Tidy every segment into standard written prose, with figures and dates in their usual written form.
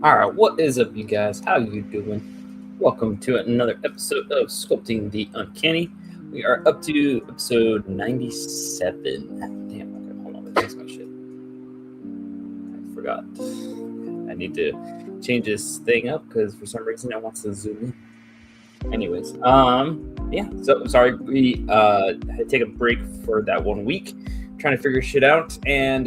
All right, what is up, you guys? How you doing? Welcome to another episode of Sculpting the Uncanny. We are up to episode 97. Damn, okay, hold on, that's my shit. I forgot. I need to change this thing up because for some reason it wants to zoom in. Anyways, yeah. So sorry we had to take a break for that 1 week, trying to figure shit out, and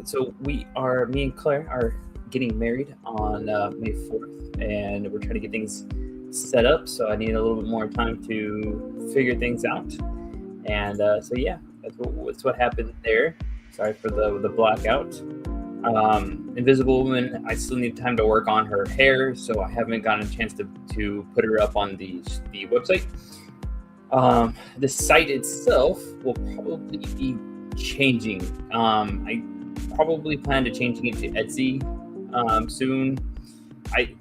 so me and Claire are getting married on May 4th, and we're trying to get things set up, so I need a little bit more time to figure things out. And so yeah, that's what happened there. Sorry for the blackout. Invisible Woman, I still need time to work on her hair, so I haven't gotten a chance to put her up on the website. The site itself will probably be changing. I probably plan to changing it to Etsy soon. The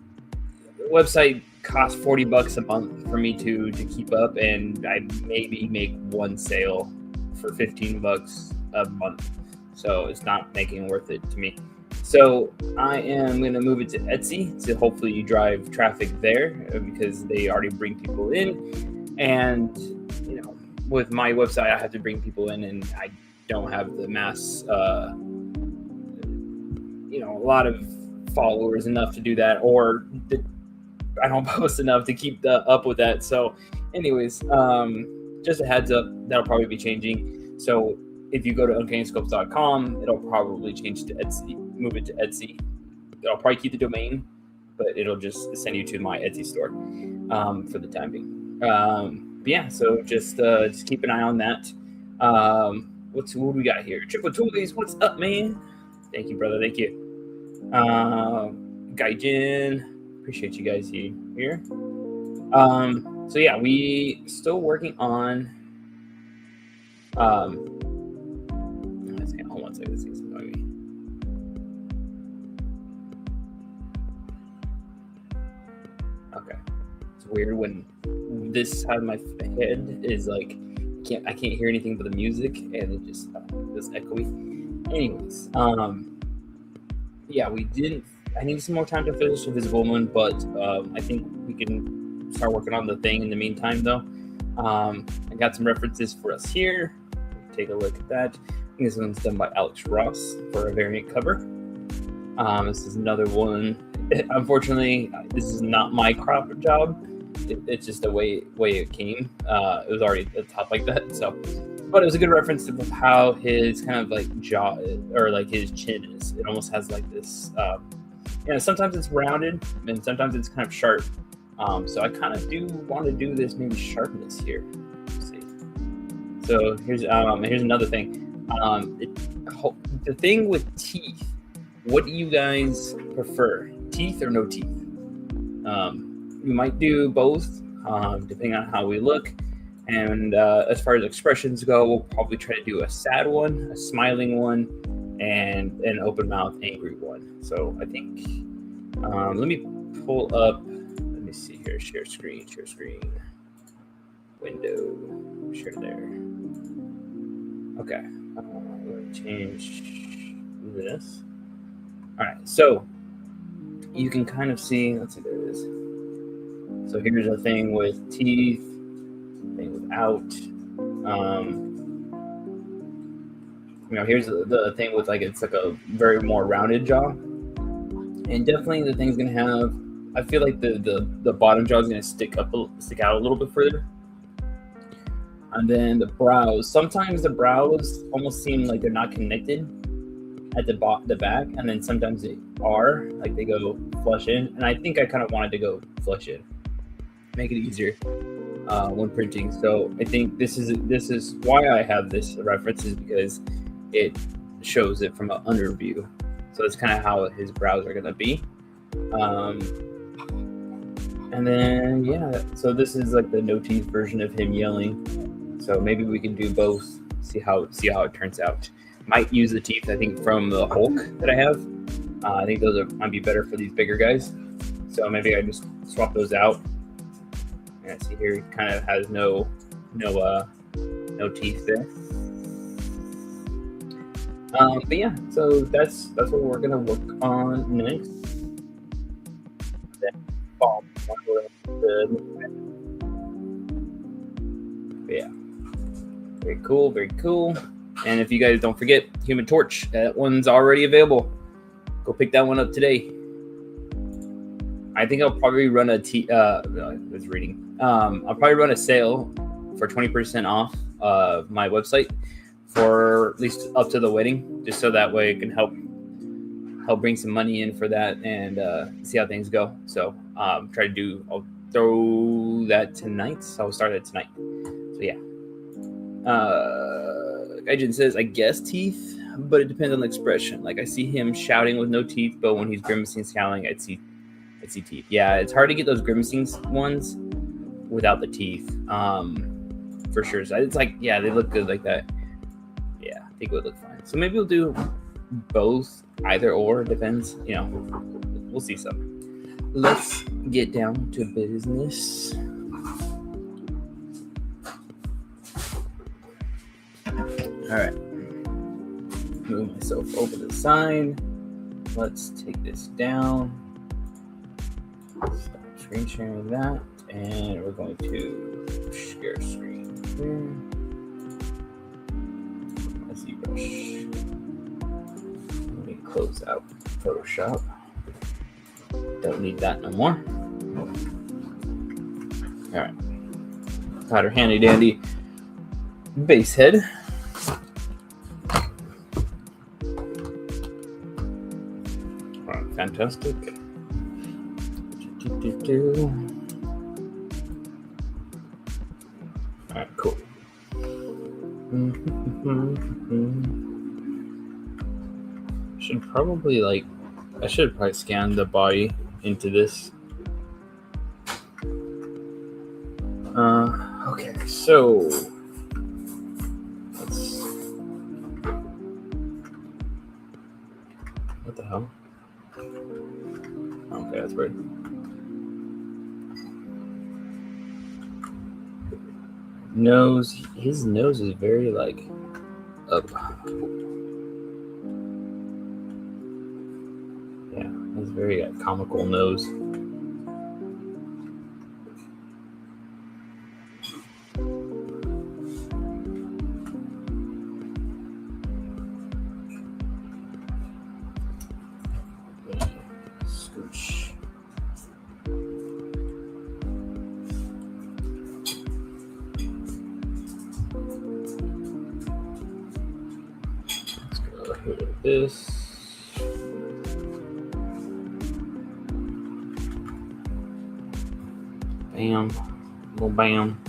website costs $40 a month for me to keep up, and I maybe make one sale for $15 a month, so it's not making worth it to me. So I am going to move it to Etsy to hopefully drive traffic there, because they already bring people in, and with my website I have to bring people in, and I don't have the mass a lot of followers enough to do that, or I don't post enough to keep up with that. So anyways, just a heads up, that'll probably be changing. So if you go to uncannysculpt.com, it'll probably change to Etsy, move it to Etsy. I'll probably keep the domain, but it'll just send you to my Etsy store for the time being. But yeah, so just keep an eye on that. What do we got here? Triple Toolies, what's up, man? Thank you, brother. Thank you. Gaijin, appreciate you guys here. So yeah, we still working on. Let's see, hold on 1 second. Let's see something. Okay, it's weird when this side of my head is like I can't hear anything but the music, and it just feels echoey. Anyways, yeah, I need some more time to finish Invisible Woman, but I think we can start working on the thing in the meantime, though. I got some references for us here. Take a look at that. I think this one's done by Alex Ross for a variant cover. This is another one. Unfortunately, this is not my crop job. It's just the way it came. It was already at the top like that, so. But it was a good reference to how his kind of like jaw or like his chin is. It almost has like this. Sometimes it's rounded and sometimes it's kind of sharp. So I kind of do want to do this maybe sharpness here. Let's see. So here's another thing. The thing with teeth. What do you guys prefer? Teeth or no teeth? We might do both, depending on how we look. And as far as expressions go, we'll probably try to do a sad one, a smiling one, and an open mouth, angry one. So I think, let me pull up, let me see here, share screen, window, share there. Okay, I'm going to change this. All right, so you can kind of see, let's see, there it is. So here's a thing with teeth, thing without. Here's the thing with it's like a very more rounded jaw, and definitely the thing's gonna have. I feel like the bottom jaw is gonna stick out a little bit further, and then the brows. Sometimes the brows almost seem like they're not connected at the back, and then sometimes they are, like they go flush in, and I think I kind of wanted to go flush in, make it easier when printing. So I think this is why I have this reference, is because it shows it from an under view. So that's kind of how his brows are gonna be. And then yeah, so this is like the no teeth version of him yelling. So maybe we can do both. See how it turns out. Might use the teeth, I think, from the Hulk that I have. I think those might be better for these bigger guys. So maybe I just swap those out. And see here, it kind of has no teeth there. But yeah, so that's what we're gonna work on next. Yeah, very cool, very cool. And if you guys don't forget, Human Torch, that one's already available. Go pick that one up today. I think I'll probably run I'll probably run a sale for 20% off of my website for at least up to the wedding, just so that way it can help bring some money in for that and see how things go. So I'll throw that tonight. So I'll start it tonight. So yeah. Gaijin says, I guess teeth, but it depends on the expression. Like I see him shouting with no teeth, but when he's grimacing, scowling, I'd see teeth. Yeah, it's hard to get those grimacing ones without the teeth. For sure. So it's like, yeah, they look good like that. Yeah, I think it would look fine. So maybe we'll do both, either or, depends. You know, we'll see some. Let's get down to business. All right. Move myself over to the side. Let's take this down. Stop screen sharing that. And we're going to share screen here. ZBrush. Let me close out Photoshop. Don't need that no more. All right. Got our handy dandy base head. All right, fantastic. All right, cool. I should probably scan the body into this. Okay, so what the hell? Okay, that's weird. His nose is very like up. Yeah, it's very comical nose. Scooch. Let's go ahead with this. Bam, little bam.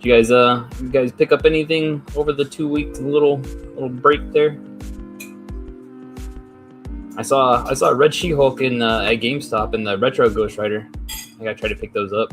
Did you guys pick up anything over the 2 week little break there? I saw a Red She-Hulk at GameStop and the Retro Ghost Rider. I gotta try to pick those up.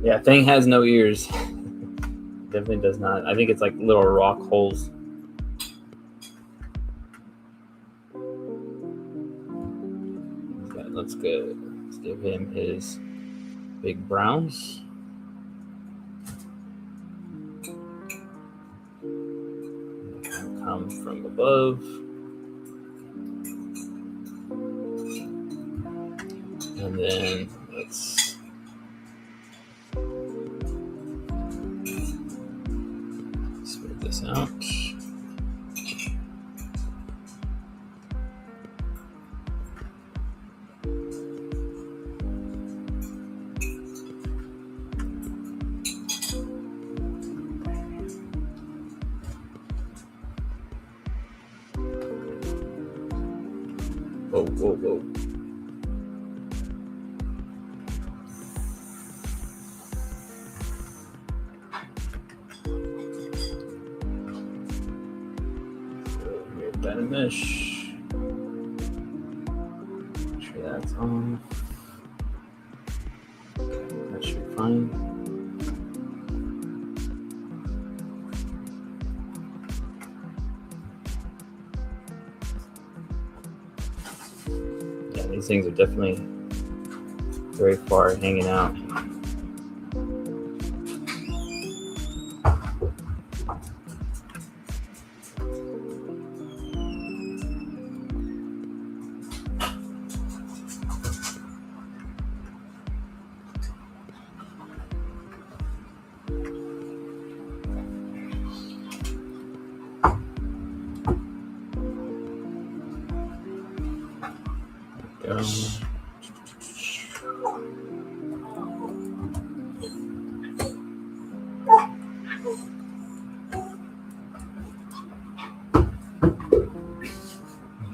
Yeah, thing has no ears. Definitely does not. I think it's like little rock holes. Let's go. Let's give him his big browns. Come from above. And then let's smooth this out. Whoa. That in mesh. Make sure that's on. Okay, that should be fine. Yeah, these things are definitely very far hanging out.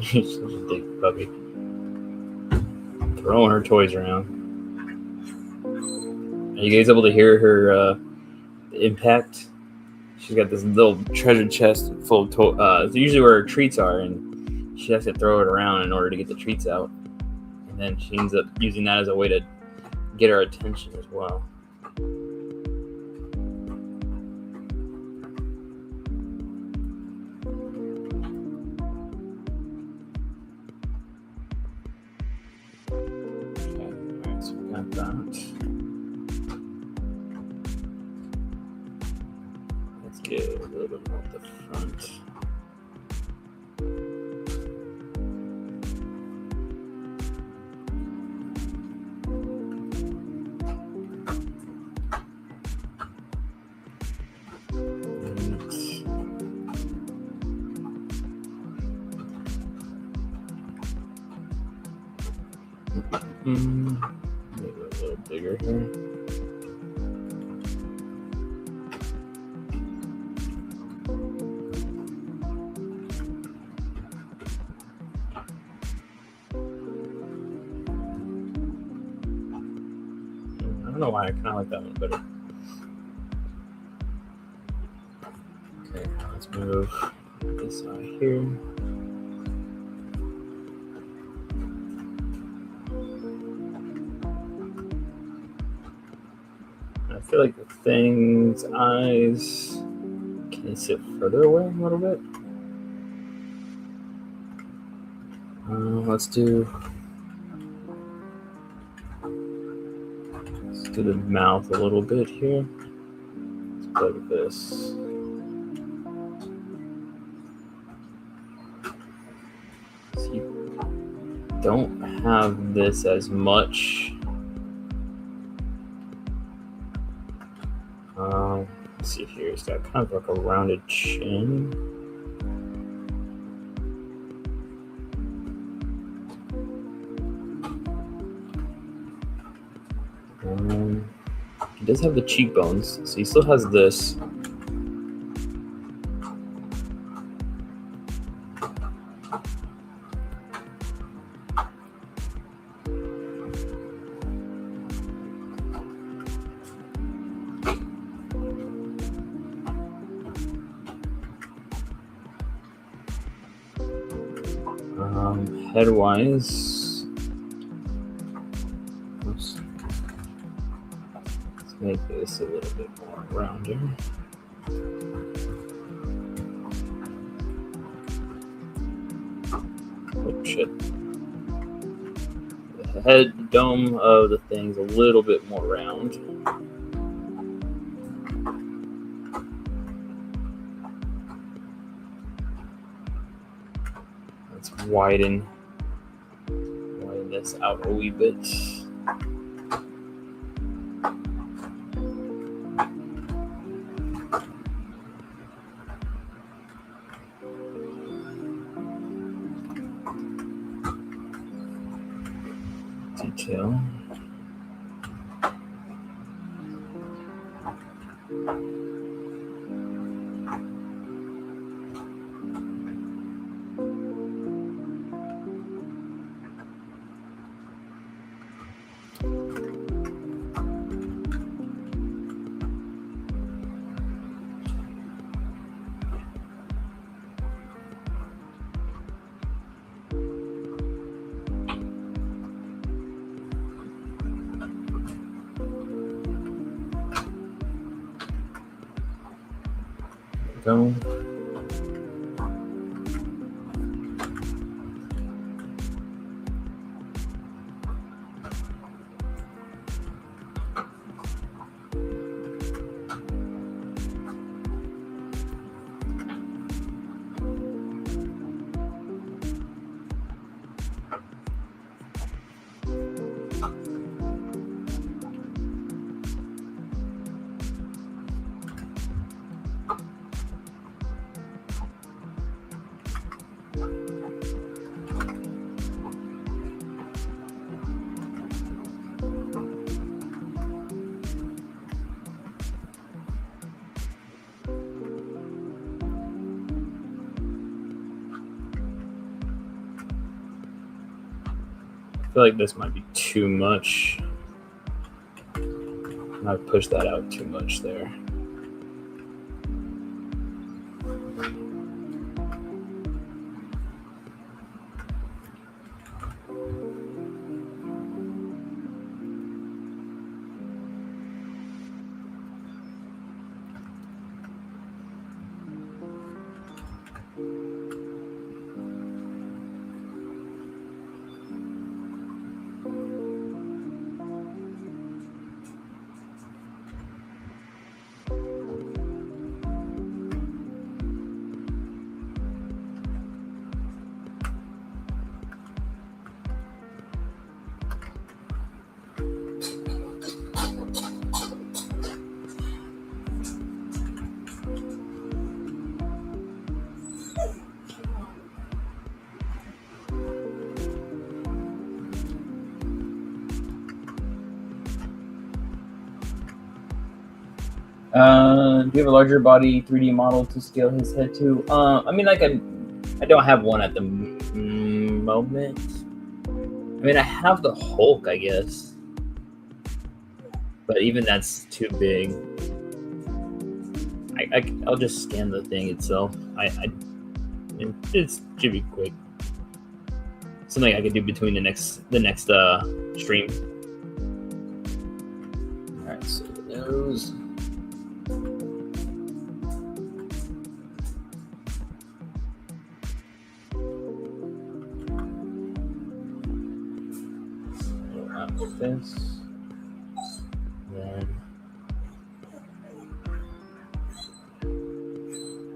She's such a big puppy. Throwing her toys around. Are you guys able to hear her impact? She's got this little treasure chest full of toys. Usually where her treats are, and she has to throw it around in order to get the treats out. And then she ends up using that as a way to get our attention as well. So we got that. Let's get a little bit more at the front. Maybe a little bigger here. I don't know why I kind of like that one better. Okay, let's move this out here. I feel like the thing's eyes can sit further away a little bit. Let's do the mouth a little bit here. Let's play with this. So you don't have this as much. Let's see here. It's got kind of like a rounded chin. He does have the cheekbones, so he still has this. Head-wise, let's make this a little bit more rounder. Oh shit. The head dome of the thing's a little bit more round. Let's widen this out a wee bit. Detail. go. I feel like this might be too much. I pushed that out too much there. Do you have a larger body 3D model to scale his head to? I mean, like I don't have one at the moment. I mean, I have the Hulk, I guess, but even that's too big. I'll just scan the thing itself. It should be quick. Something I could do between the next stream. All right, so those. This, then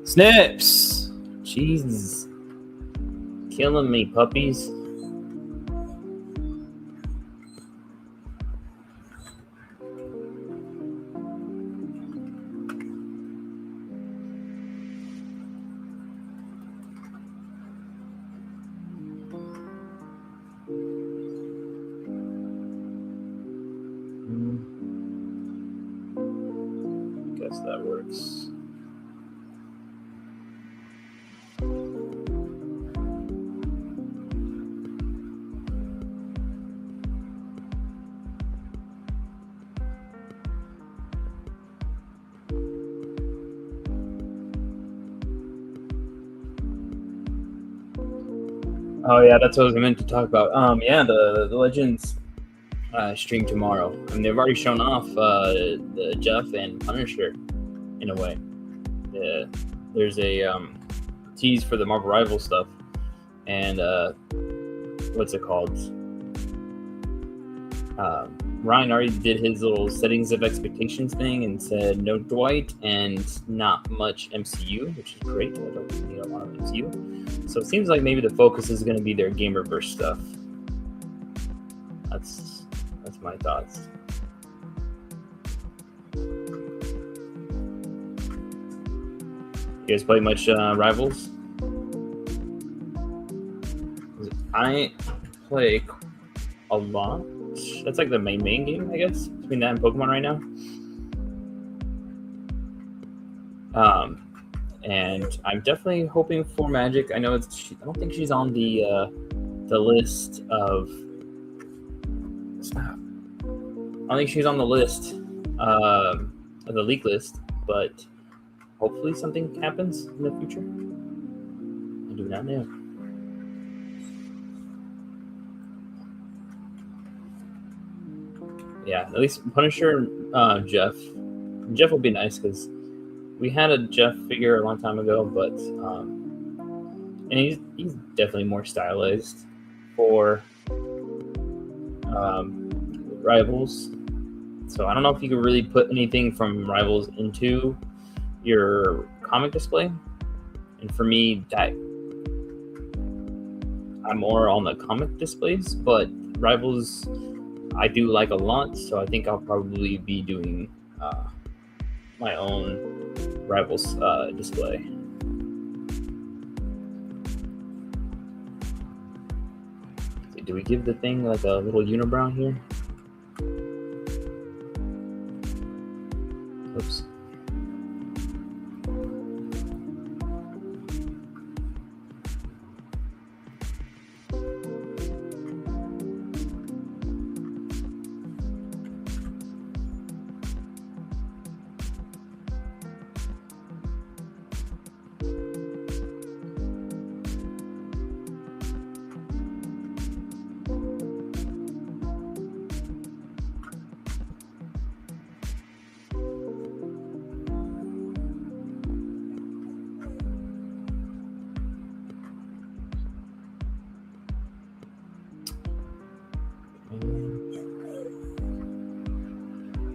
Snips, Jesus, killing me, puppies. Guess that works. Oh yeah, that's what I was meant to talk about. Yeah, the Legends stream tomorrow. I mean, they've already shown off the Jeff and Punisher in a way. There's a tease for the Marvel Rivals stuff, and what's it called? Ryan already did his little settings of expectations thing and said no Dwight and not much MCU, which is great. I don't need a lot of MCU. So it seems like maybe the focus is going to be their Gamerverse stuff. That's my thoughts. You guys play much Rivals? I play a lot. That's like the main game, I guess, between that and Pokemon right now. And I'm definitely hoping for Magic. I know I don't think she's on the list of. Stop. I don't think she's on the list, of the leak list, but hopefully something happens in the future. I do not know. Yeah, at least Punisher and Jeff. Jeff will be nice because we had a Jeff figure a long time ago, but and he's definitely more stylized for Rivals. So I don't know if you could really put anything from Rivals into your comic display. And for me, that I'm more on the comic displays, but Rivals I do like a lot, so I think I'll probably be doing my own Rivals display. Do we give the thing like a little unibrow here? Oops.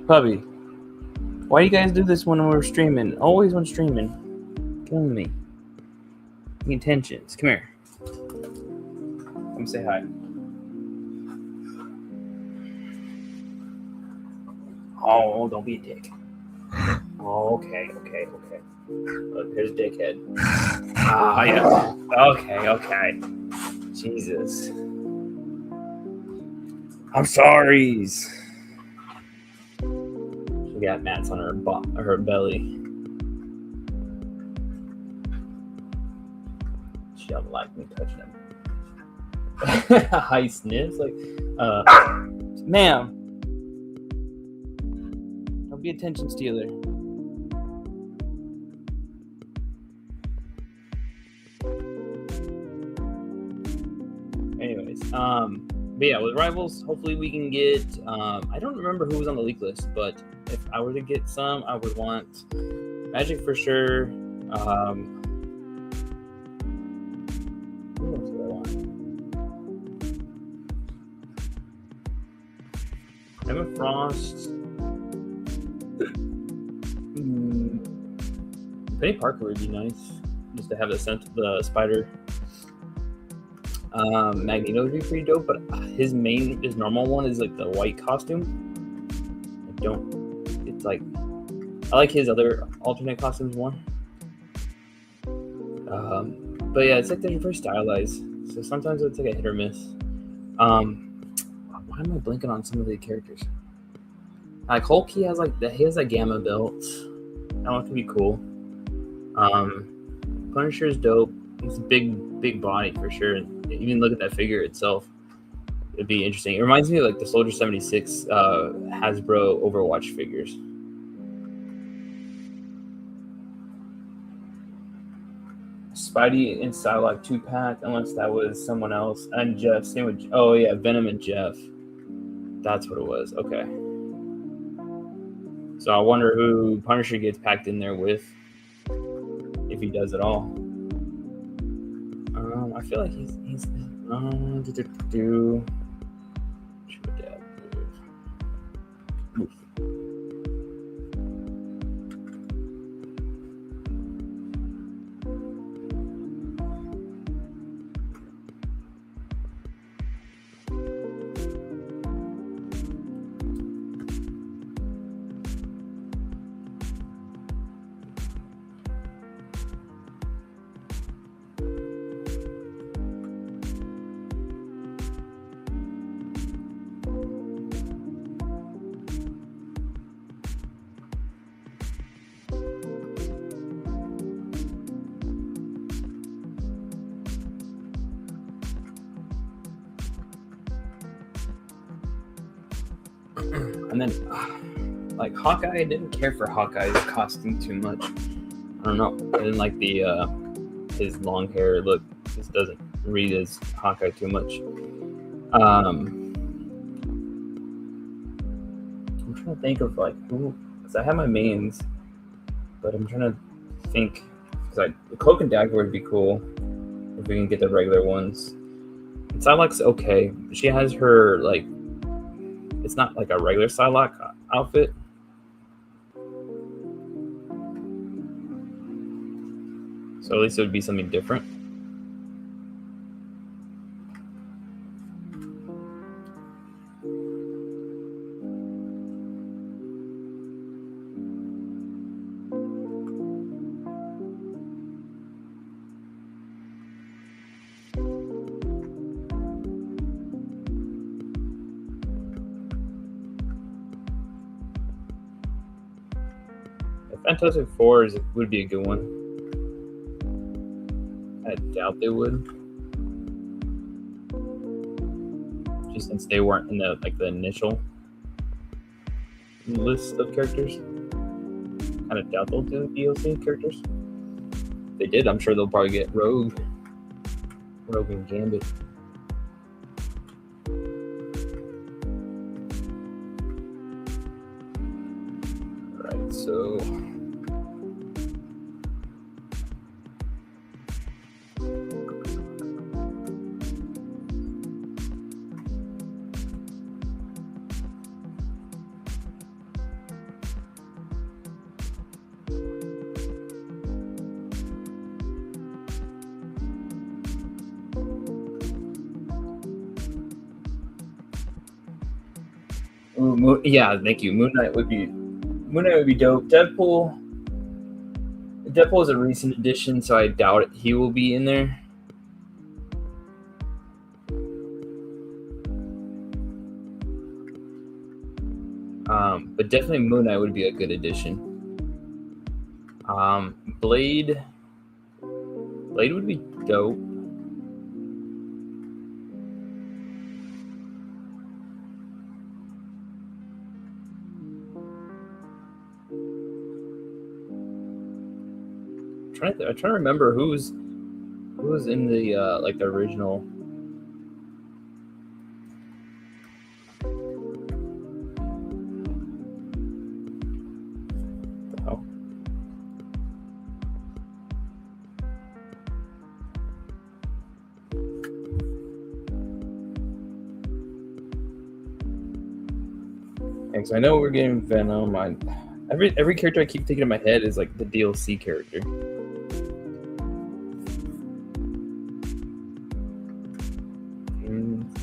Puppy, why do you guys do this when we're streaming? Always when streaming. Killing me. The intentions. Come here. Come say hi. Oh, don't be a dick. Oh, okay. Look, here's dickhead. Ah, yeah. Okay. Jesus. I'm sorry. She got mats on her belly. She don't like me touching him. High sniffs, like, ma'am, don't be attention stealer. Anyways, but yeah, with Rivals, hopefully we can get. I don't remember who was on the leak list, but if I were to get some, I would want Magic for sure. Who else would I want? Emma Frost. Penny Parker would be nice, just to have the spider. Magneto would be pretty dope, but his normal one is like the white costume. I like his other alternate costumes more. But yeah, it's like they're very stylized, so sometimes it's like a hit or miss. Why am I blinking on some of the characters? Like Hulk, he has that gamma belt. That one could be cool. Punisher is dope. He's a big body for sure. Even look at that figure itself. It'd be interesting. It reminds me of like the Soldier 76 Hasbro Overwatch figures. Spidey in Psylocke 2-pack, unless that was someone else. And Jeff, same with, oh yeah, Venom and Jeff. That's what it was. Okay. So I wonder who Punisher gets packed in there with, if he does at all. I feel like he's And then, like Hawkeye, I didn't care for Hawkeye's costume too much. I don't know. I didn't like the his long hair look. This doesn't read as Hawkeye too much. I'm trying to think of like who. Cause I have my mains, but I'm trying to think, because the cloak and dagger would be cool if we can get the regular ones. And Psylocke's okay. She has her, like, it's not like a regular Psylocke outfit. So at least it would be something different. Fantastic Four would be a good one. I doubt they would, just since they weren't in the initial list of characters. Kind of doubt they'll do DLC characters. If they did, I'm sure they'll probably get Rogue and Gambit. All right, so. Yeah, thank you. Moon Knight would be dope. Deadpool is a recent addition, so I doubt he will be in there. But definitely Moon Knight would be a good addition. Blade would be dope. I'm trying to remember who was in the the original. Oh. Thanks. I know we're getting Venom. Every character I keep thinking in my head is like the DLC character.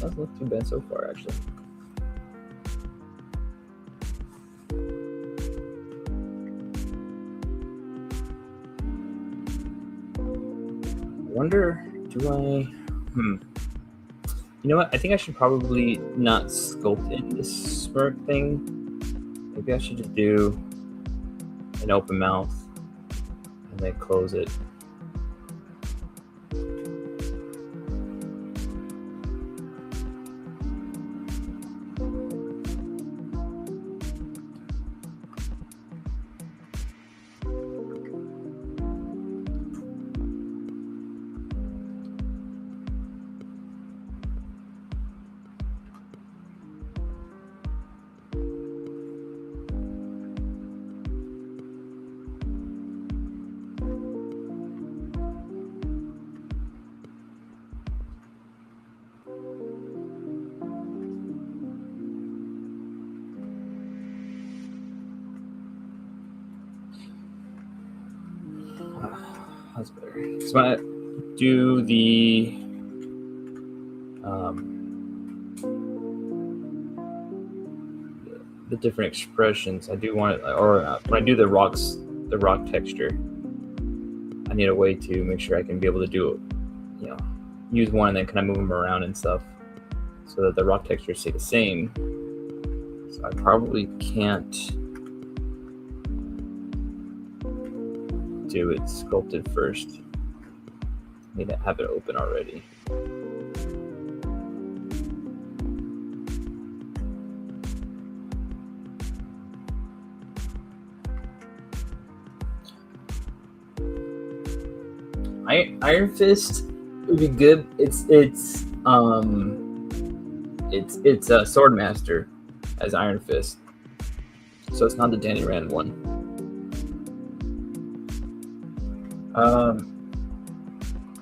Doesn't look too bad so far, actually. I wonder, you know what? I think I should probably not sculpt in this smirk thing. Maybe I should just do an open mouth and then close it. That's better. So I do the different expressions. I do want it, or when I do the rock texture, I need a way to make sure I can be able to do it. Use one and then kind of move them around and stuff, so that the rock textures stay the same. So I probably can't do it sculpted first. I need to have it open already. Iron Fist would be good. It's a Swordmaster as Iron Fist, so it's not the Danny Rand one.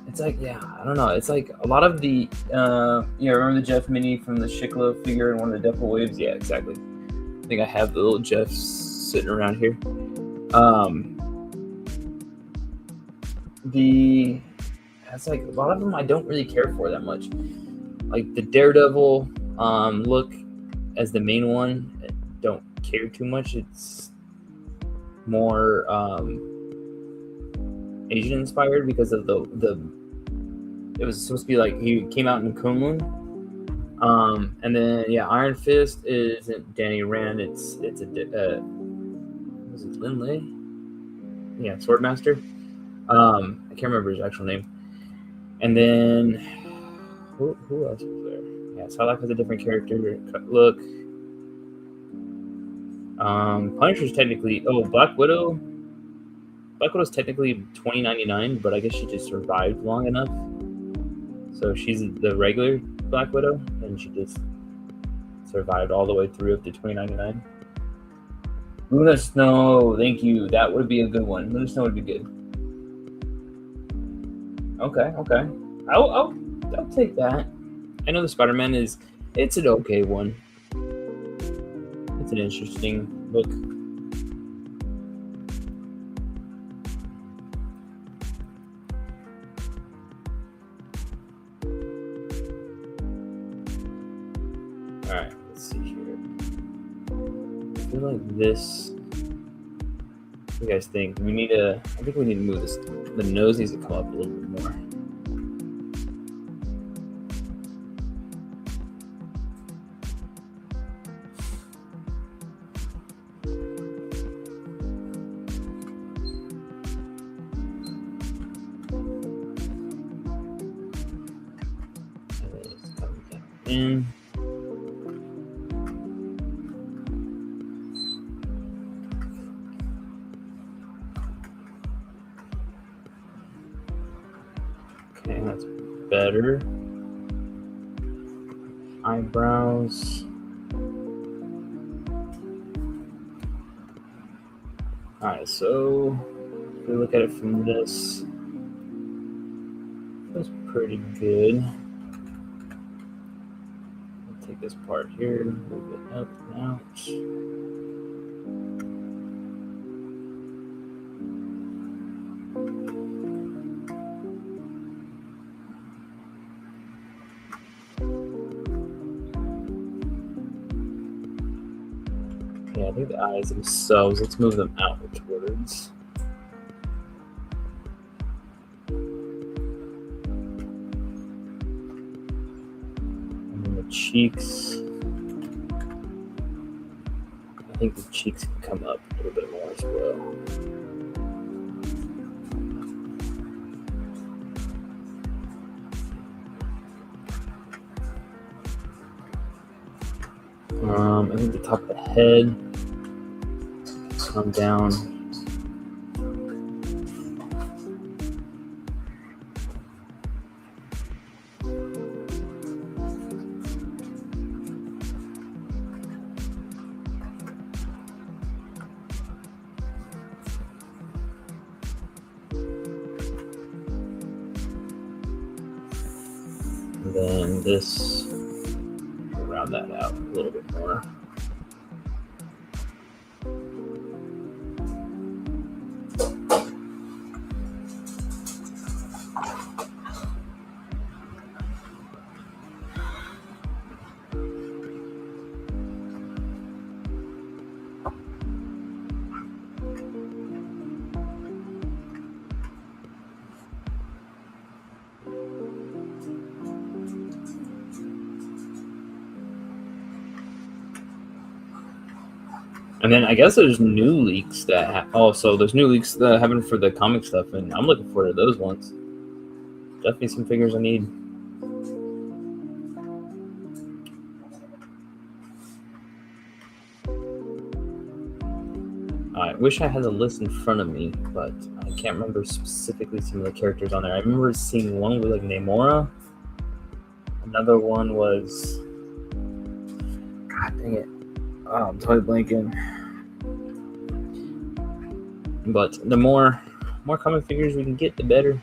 It's like, yeah, I don't know. It's like a lot of the, remember the Jeff mini from the Shikla figure and one of the Devil Waves? Yeah, exactly. I think I have the little Jeffs sitting around here. It's like a lot of them I don't really care for that much. Like the Daredevil look as the main one, I don't care too much. It's more Asian inspired because of the it was supposed to be like he came out in Kunlun. And then Iron Fist isn't Danny Rand. It's was it Lin Lei? Yeah, Swordmaster. I can't remember his actual name. And then who else was there? Yeah, Psylocke has a different character look. Punisher's technically Black Widow. Black Widow's technically 2099, but I guess she just survived long enough. So she's the regular Black Widow, and she just survived all the way through up to 2099. Luna Snow, thank you. That would be a good one. Luna Snow would be good. Okay. I'll take that. I know the Spider-Man it's an okay one. It's an interesting look. Alright, let's see here. I feel like this. What do you guys think? I think we need to move this. The nose needs to come up a little bit more. In. Okay, that's better. Eyebrows. Alright, so if we look at it from this, that's pretty good. I'll take this part here, move it up and out. I think the eyes themselves, let's move them outwards. And then the cheeks. I think the cheeks can come up a little bit more as well. I think the top of the head come down. And then this, round that out a little bit more. And then I guess there's new leaks that there's new leaks that happen for the comic stuff, and I'm looking forward to those ones. Definitely some figures I need. I wish I had the list in front of me, but I can't remember specifically some of the characters on there. I remember seeing one with like Namora. Another one was, God dang it. I'm totally blanking. But the more more common figures we can get, the better.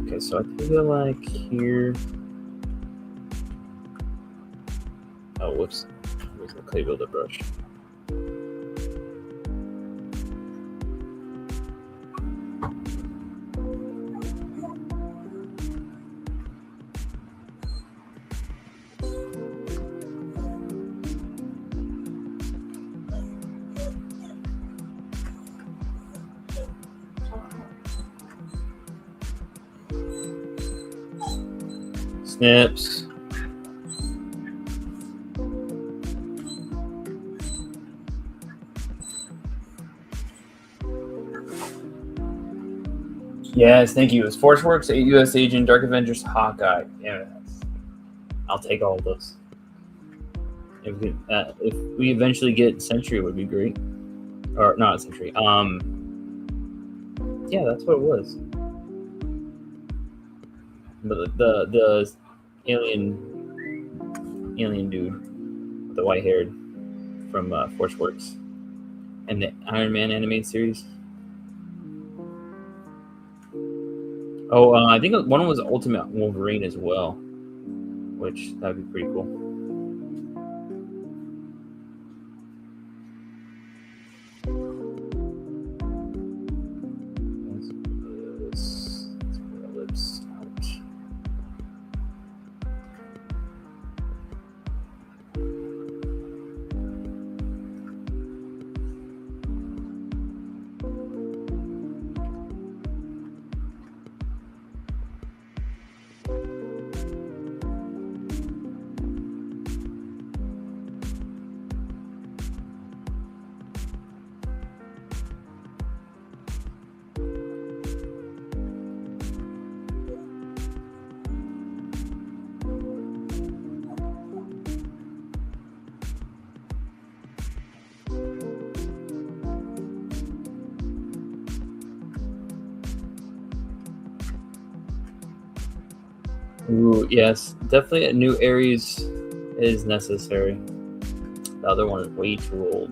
Okay, so I feel like here. Oh, whoops! Where's the clay builder brush? Snips. Yes, thank you. It was ForceWorks, U.S. Agent, Dark Avengers, Hawkeye. Yes. I'll take all of those. If we eventually get Sentry, it would be great. Or not Sentry. Yeah, that's what it was. But the alien dude, the white haired from ForceWorks, and the Iron Man animated series. Oh, I think one was Ultimate Wolverine as well, which that'd be pretty cool. Let's put our lips out. Ooh, yes, definitely a new Ares is necessary. The other one is way too old.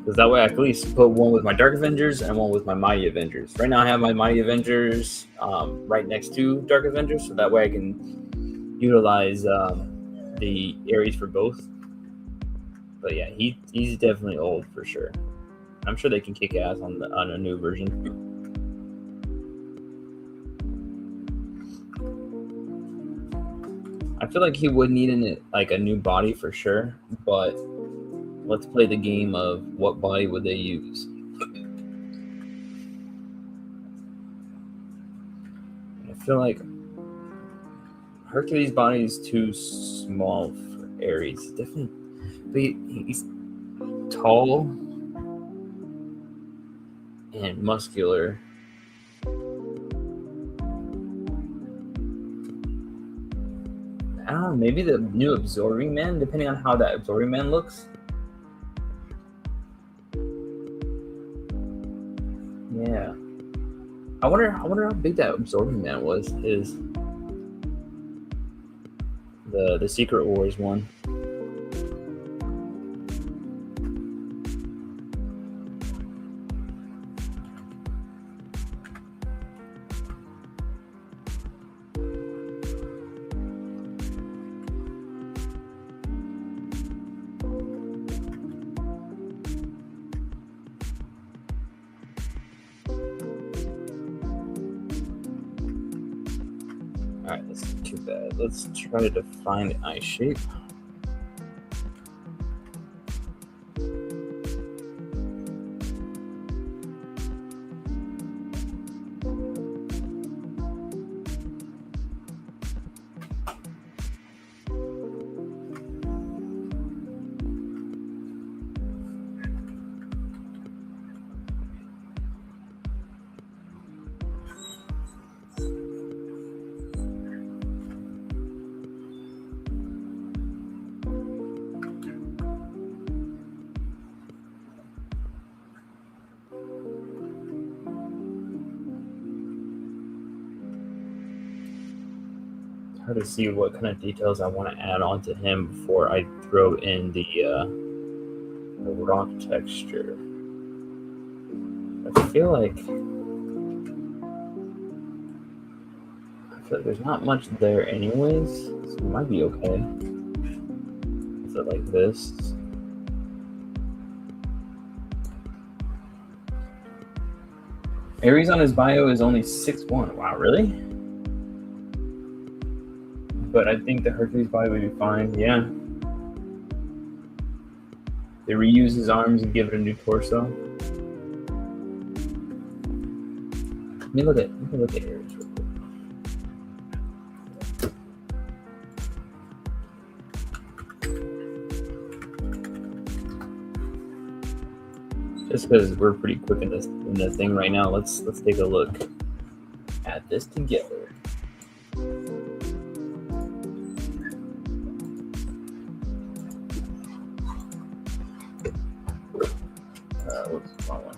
Because that way I can at least put one with my Dark Avengers and one with my Mighty Avengers. Right now I have my Mighty Avengers right next to Dark Avengers, so that way I can utilize the Ares for both. But yeah, he's definitely old for sure. I'm sure they can kick ass on a new version. I feel like he would need a new body for sure, but let's play the game of what body would they use. I feel like Hercules' body is too small for Ares. Definitely, but he's tall and muscular. I don't know, maybe the new Absorbing Man, depending on how that Absorbing Man looks. Yeah. I wonder how big that Absorbing Man was. Is the Secret Wars one. Alright, that's not too bad. Let's try to define the eye shape. Hard to see what kind of details I want to add on to him before I throw in the rock texture. feel like there's not much there anyways, so it might be okay. Is it like this? Aries on his bio is only 6'1". Wow, really? But I think the Hercules bio would be fine, yeah. They reuse his arms and give it a new torso. Let me look at Aries real quick. Just because we're pretty quick in the thing right now, let's take a look at this together. Whoops, wrong one.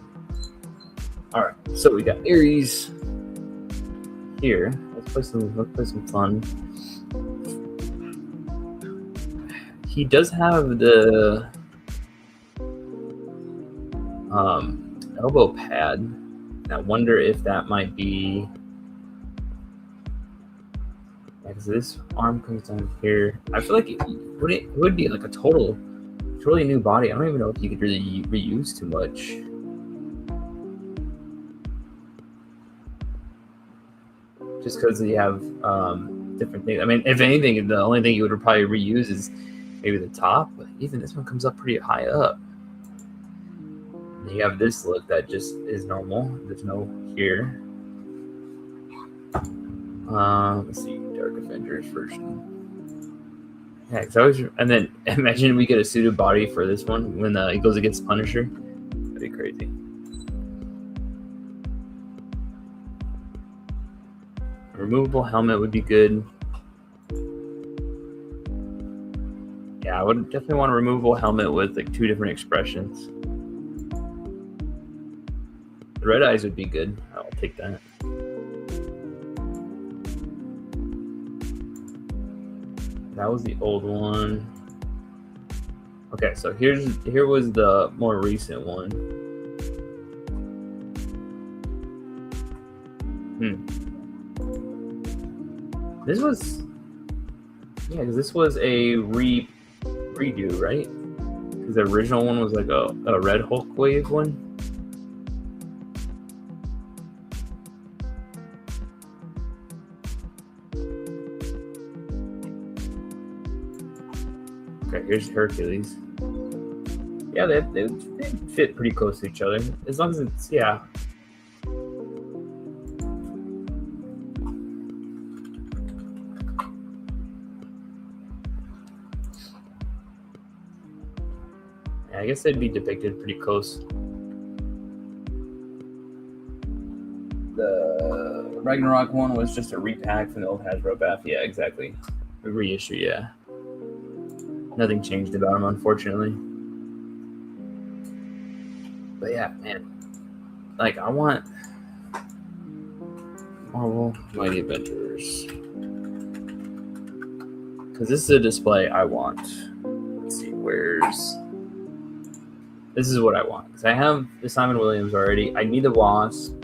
All right, so we got Aries here. Let's play some fun. He does have the elbow pad. And I wonder if that might be, because this arm comes down here. I feel like it would be like a totally new body. I don't even know if you could really reuse too much. Just because you have different things. I mean, if anything, the only thing you would probably reuse is maybe the top, but even this one comes up pretty high up. And you have this look that just is normal. There's no here. Let's see, Dark Avengers version. Yeah, and then imagine we get a suited body for this one when he goes against Punisher. That'd be crazy. A removable helmet would be good. Yeah, I would definitely want a removable helmet with like 2 different expressions. The red eyes would be good. I'll take that. That was the old one. Okay, so here was the more recent one. This was, yeah, because this was a redo, right? Because the original one was like a Red Hulk wave one. Okay, here's Hercules. Yeah, they fit pretty close to each other. As long as it's, yeah. I guess they'd be depicted pretty close. The Ragnarok one was just a repack from the old Hasbro Bath. Yeah, exactly. A reissue, yeah. Nothing changed about him, unfortunately. But yeah, man. Like, I want Marvel Mighty Avengers. Because this is a display I want. Let's see, this is what I want. Because I have the Simon Williams already. I need the Wasp.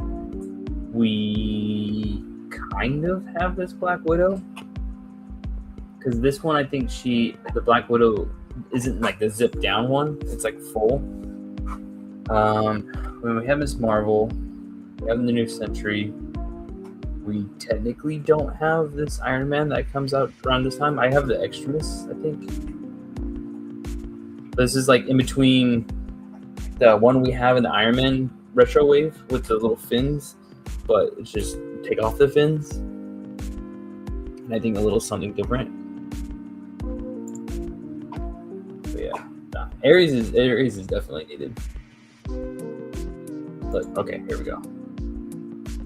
We kind of have this Black Widow. Because this one, I think the Black Widow isn't like the zip down one. It's like full. When we have Miss Marvel, we have the New Century. We technically don't have this Iron Man that comes out around this time. I have the Extremis, I think. This is like in between the one we have in the Iron Man retro wave with the little fins, but it's just take off the fins. And I think a little something different. But yeah, Aries is definitely needed. But okay, here we go.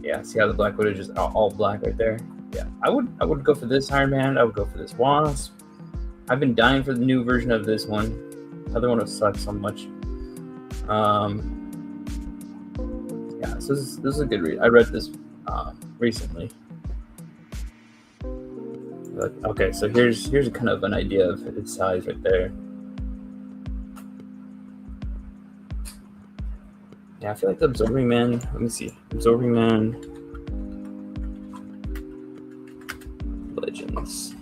Yeah, see how the Black Widow is just all black right there? Yeah, I would go for this Iron Man. I would go for this Wasp. I've been dying for the new version of this one. The other one would suck so much. Yeah, so this is a good read. I read this recently. But, okay, so here's kind of an idea of its size right there. Yeah, I feel like the Absorbing Man. Let me see. Absorbing Man Legends.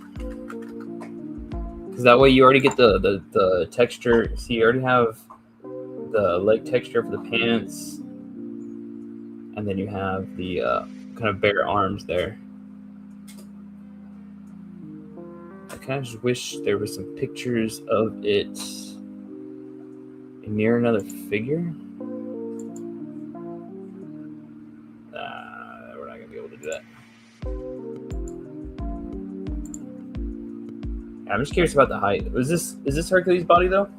Because that way you already get the texture. See, you already have the leg texture for the pants, and then you have the kind of bare arms there. I kind of just wish there were some pictures of it near another figure. We're not gonna be able to do that. I'm just curious about the height. Is this Hercules' body though?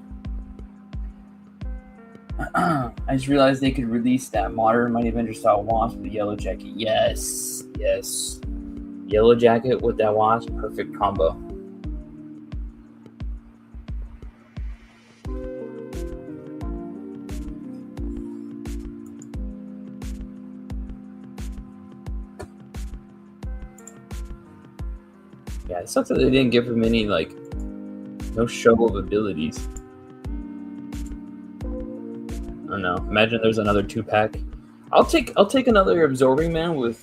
I just realized they could release that modern Mighty Avenger style wasp with the yellow jacket. Yes. Yellow jacket with that wasp, perfect combo. Yeah, it sucks that they didn't give him any no show of abilities. I don't know. Imagine there's another 2-pack. I'll take another Absorbing Man with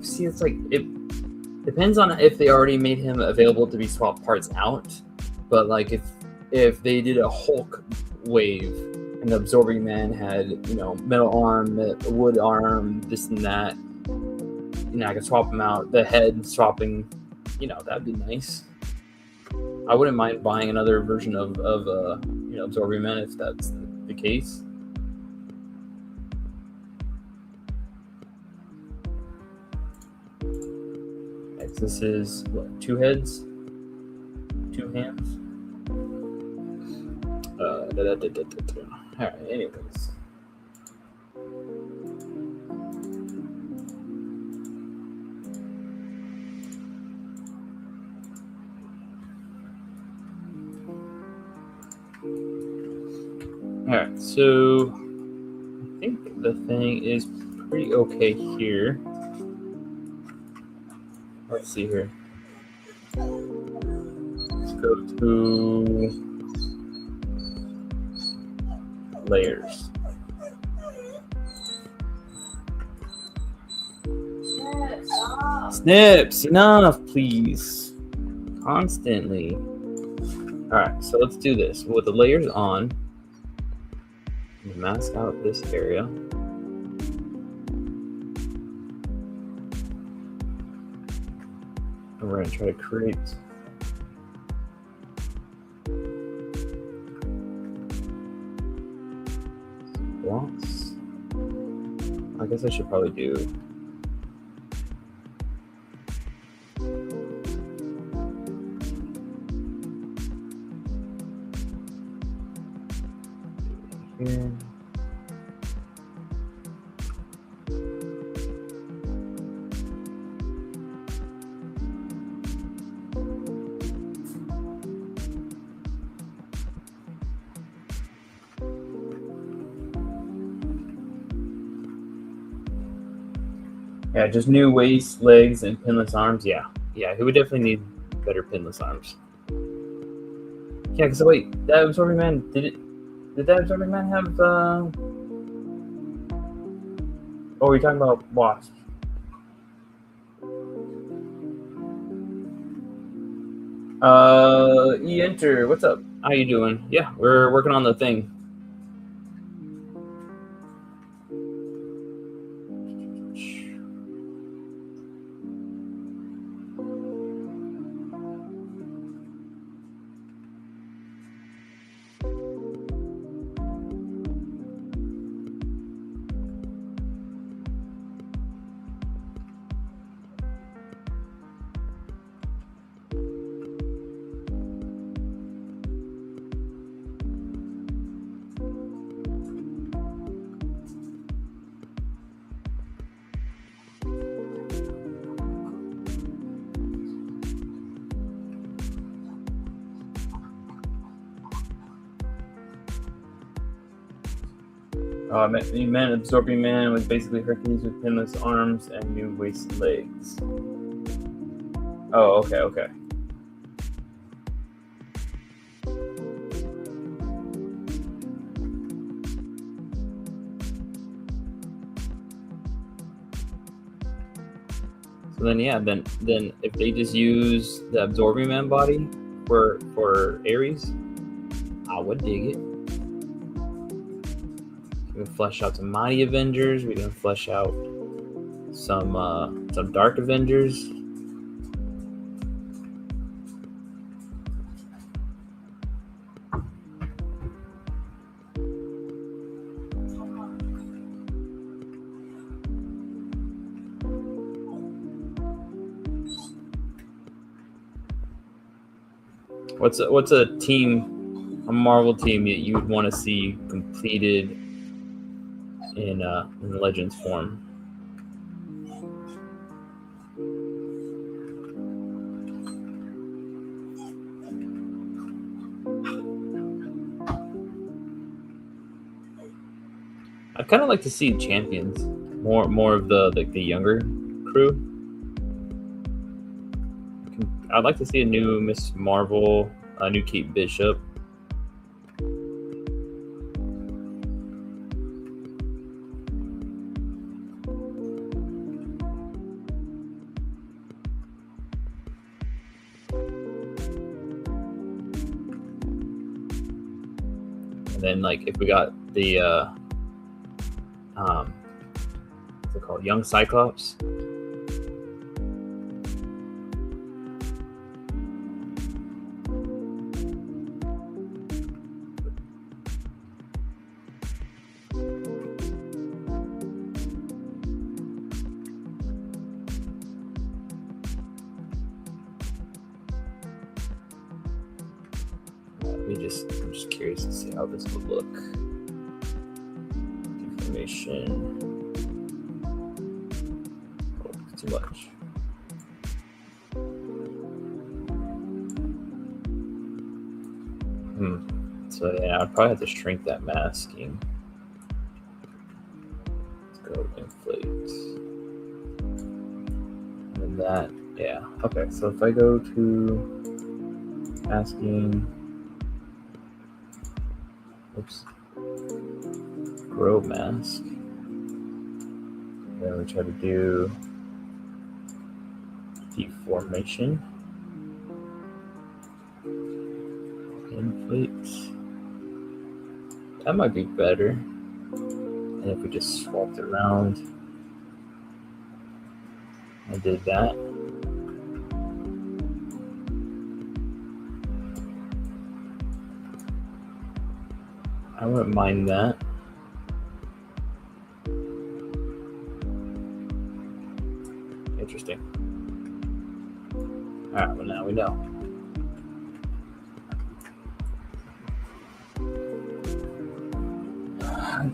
see, it's it depends on if they already made him available to be swapped parts out. But if they did a Hulk wave and the Absorbing Man had metal arm, wood arm, this and that, I could swap them out. The head swapping, that'd be nice. I wouldn't mind buying another version of Absorbing Man if that's the case. Next, this is what, 2 heads, 2 hands. All right. Anyways. Alright, so I think the thing is pretty okay here. Let's see here. Let's go to layers. Snips, enough, please. Constantly. Alright, so let's do this. With the layers on, mask out this area. And we're going to try to create blocks. I guess I should probably do here. Yeah, just new waist, legs, and pinless arms. Yeah, he would definitely need better pinless arms. Yeah, because wait, that Absorbing Man, did that Absorbing Man have, oh, we're talking about Wasp. E-Enter, what's up? How you doing? Yeah, we're working on the thing. You meant Absorbing Man was basically Hercules with pinless arms and new waist and legs. Oh, okay. So then, yeah, then if they just use the Absorbing Man body for Ares, I would dig it. We can flesh out some Mighty Avengers. We can flesh out some Dark Avengers. What's a team, a Marvel team that you would want to see completed in Legends form? I'd kind of like to see Champions, more of the younger crew. I'd like to see a new Miss Marvel, a new Kate Bishop. And then, like, if we got the what's it called, Young Cyclops. I'm just curious to see how this would look. Information. Oh, too much. So yeah, I'd probably have to shrink that masking. Let's go inflate. And that, yeah. Okay, so if I go to masking, oops, grow mask. Then we try to do deformation. Inflate. That might be better. And if we just swapped it around, I did that. I wouldn't mind that. Interesting. Alright, well now we know.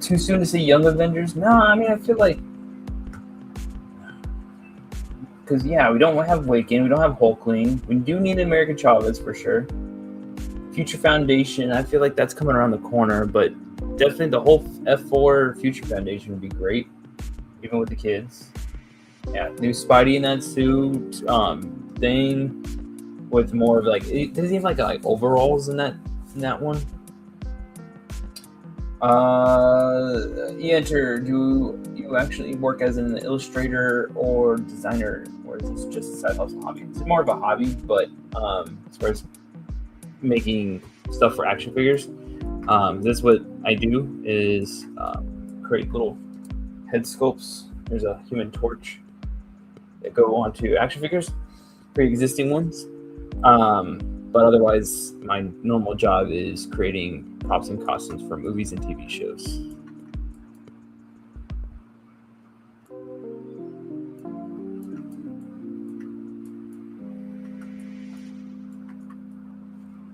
Too soon to see Young Avengers? No, I mean, I feel like, because yeah, we don't have Waken, we don't have Hulkling, we do need American Chavez for sure. Future Foundation, I feel like that's coming around the corner, but definitely the whole F4 Future Foundation would be great, even with the kids. Yeah, new Spidey in that suit, thing with more of like, does he have like overalls in that one? Enter. Do you actually work as an illustrator or designer, or is this just a side hustle hobby? It's more of a hobby, but as far as making stuff for action figures, this is what I do: is create little head sculpts. There's a Human Torch that go onto action figures, pre-existing ones. But otherwise, my normal job is creating props and costumes for movies and TV shows.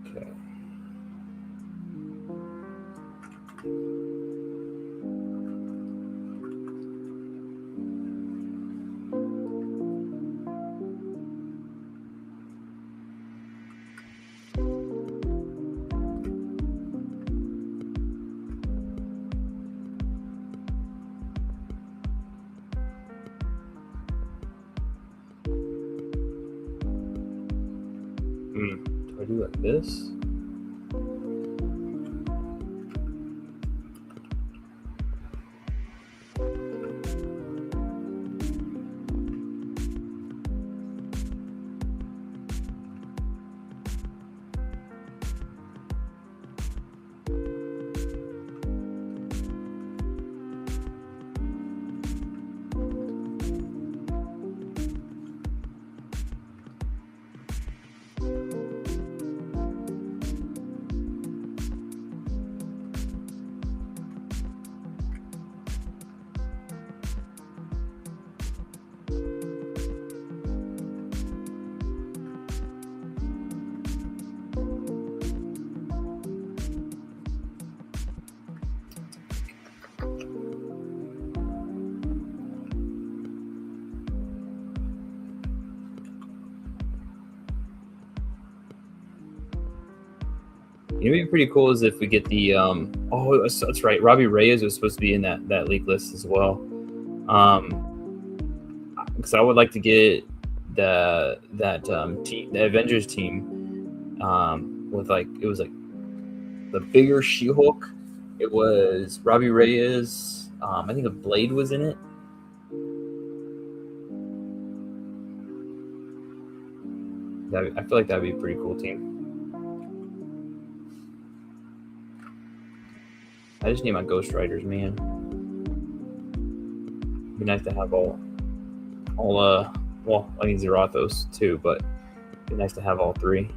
Okay. Do I do like this? It'd be pretty cool is if we get the oh, that's right. Robbie Reyes was supposed to be in that leak list as well. Because I would like to get that team, the Avengers team, with it was like the bigger She-Hulk. It was Robbie Reyes. I think a Blade was in it. I feel like that'd be a pretty cool team. I just need my Ghost Riders, man. It'd be nice to have all well, I need Zerathos too, but it'd be nice to have all three.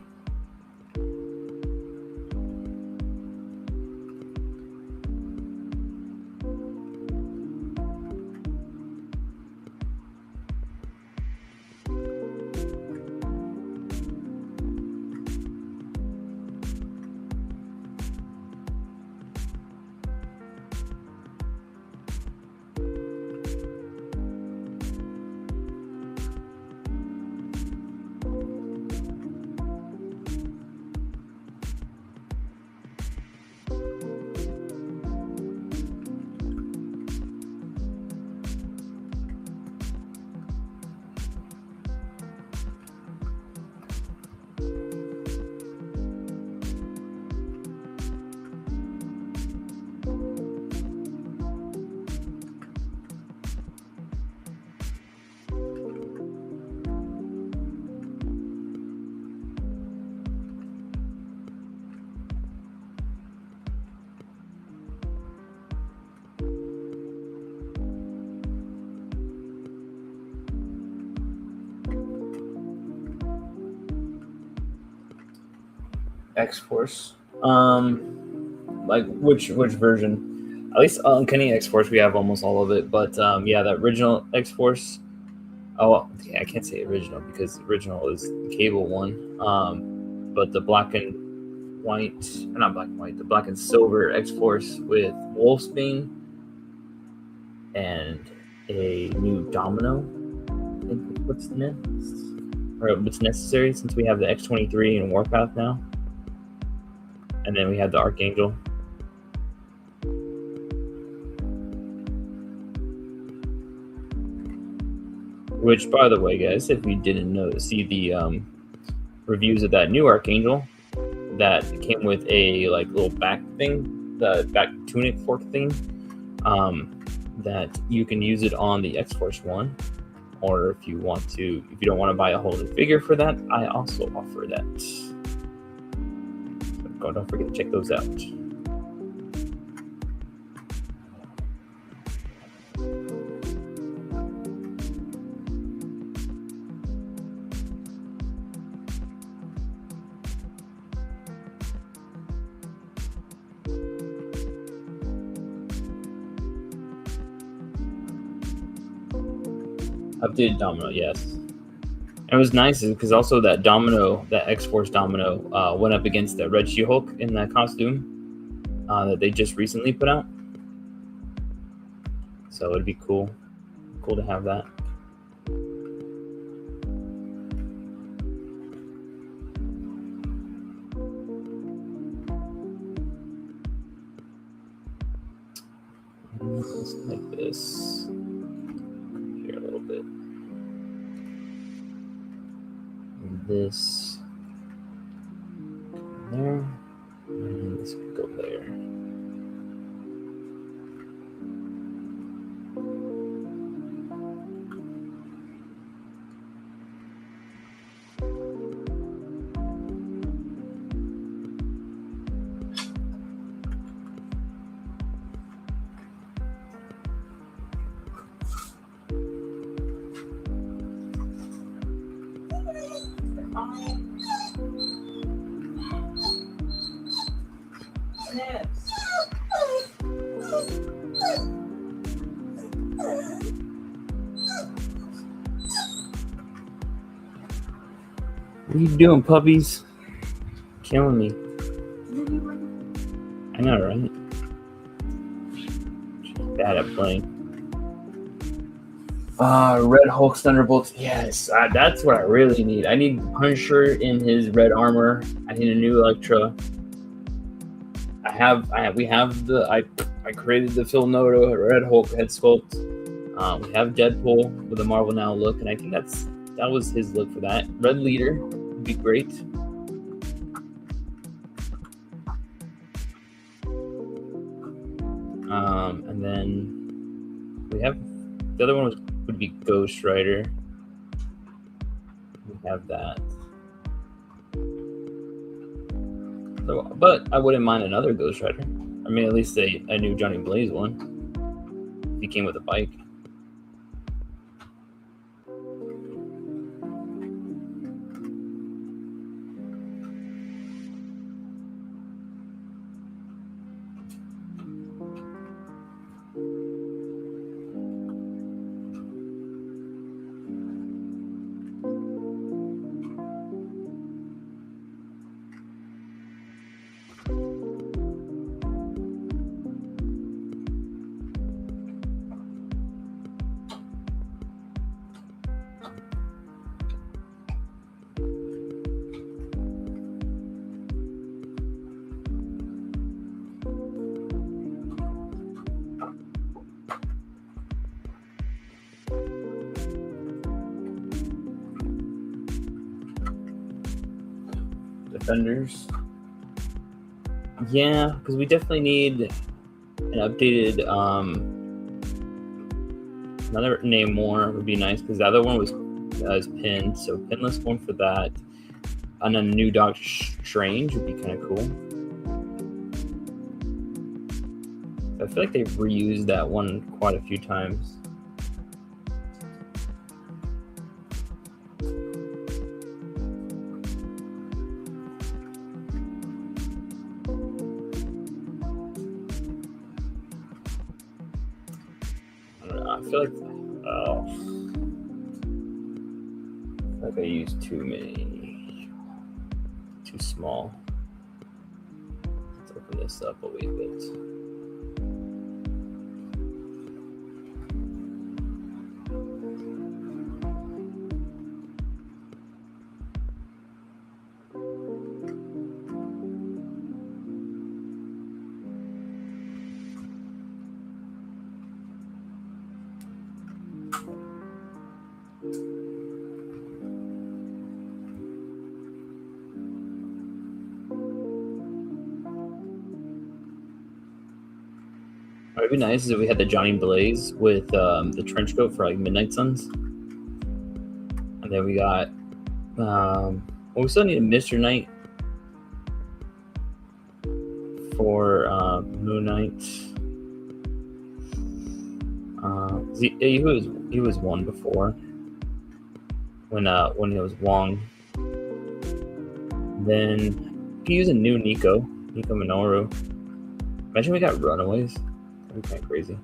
X-Force. Like which version? At least Uncanny X-Force, we have almost all of it. But yeah, the original X-Force. Oh, well, yeah, I can't say original because original is the cable one. But the black and white, not black and white, the black and silver X-Force with Wolfsbane and a new Domino. I think what's next, or what's necessary since we have the X-23 and Warpath now. And then we have the Archangel. Which, by the way, guys, if you didn't see the reviews of that new Archangel that came with a little back thing, the back tunic fork thing, that you can use it on the X-Force one, or if you don't want to buy a whole new figure for that, I also offer that. Don't forget to check those out. Updated Domino, yes. It was nice because also that Domino, that X-Force Domino, went up against the Red She-Hulk in that costume that they just recently put out. So it'd be cool to have that. Let's make this here a little bit. This there, and this could go there. What are you doing, puppies? Killing me. I know, right? She's bad at playing. Red Hulk Thunderbolts. Yes, that's what I really need. I need Punisher in his red armor. I need a new Elektra. we have I created the Phil Noto Red Hulk head sculpt. We have Deadpool with a Marvel Now look, and I think that was his look for that. Red Leader would be great. And then we have the other one would be Ghost Rider. We have that. So, but I wouldn't mind another Ghost Rider. I mean, at least a new Johnny Blaze one. If he came with a bike. Defenders. Yeah, because we definitely need an updated another Namor would be nice, because the other one was pinned, so pinless one for that. And a new Doctor Strange would be kind of cool. I feel like they've reused that one quite a few times. I feel like I used too many, too small. Let's open this up a wee bit. What would be nice is if we had the Johnny Blaze with the trench coat for like Midnight Suns, and then we got we still need a Mr. Knight for Moon Knight. He was one before when it was Wong. Then we can use a new Nico Minoru. Imagine we got Runaways. That'd be kind of crazy.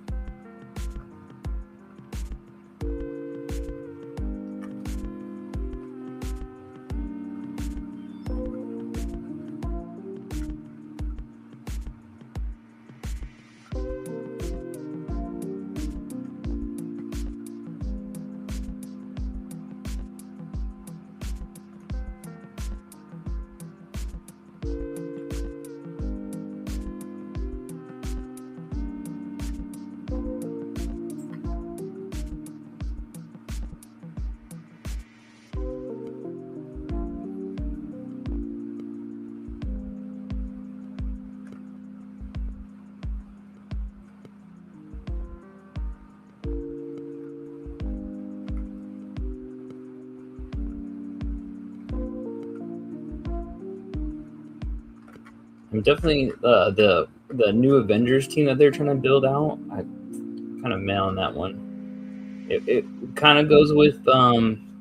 I'm definitely the new Avengers team that they're trying to build out. I kind of meh on that one. It kind of goes with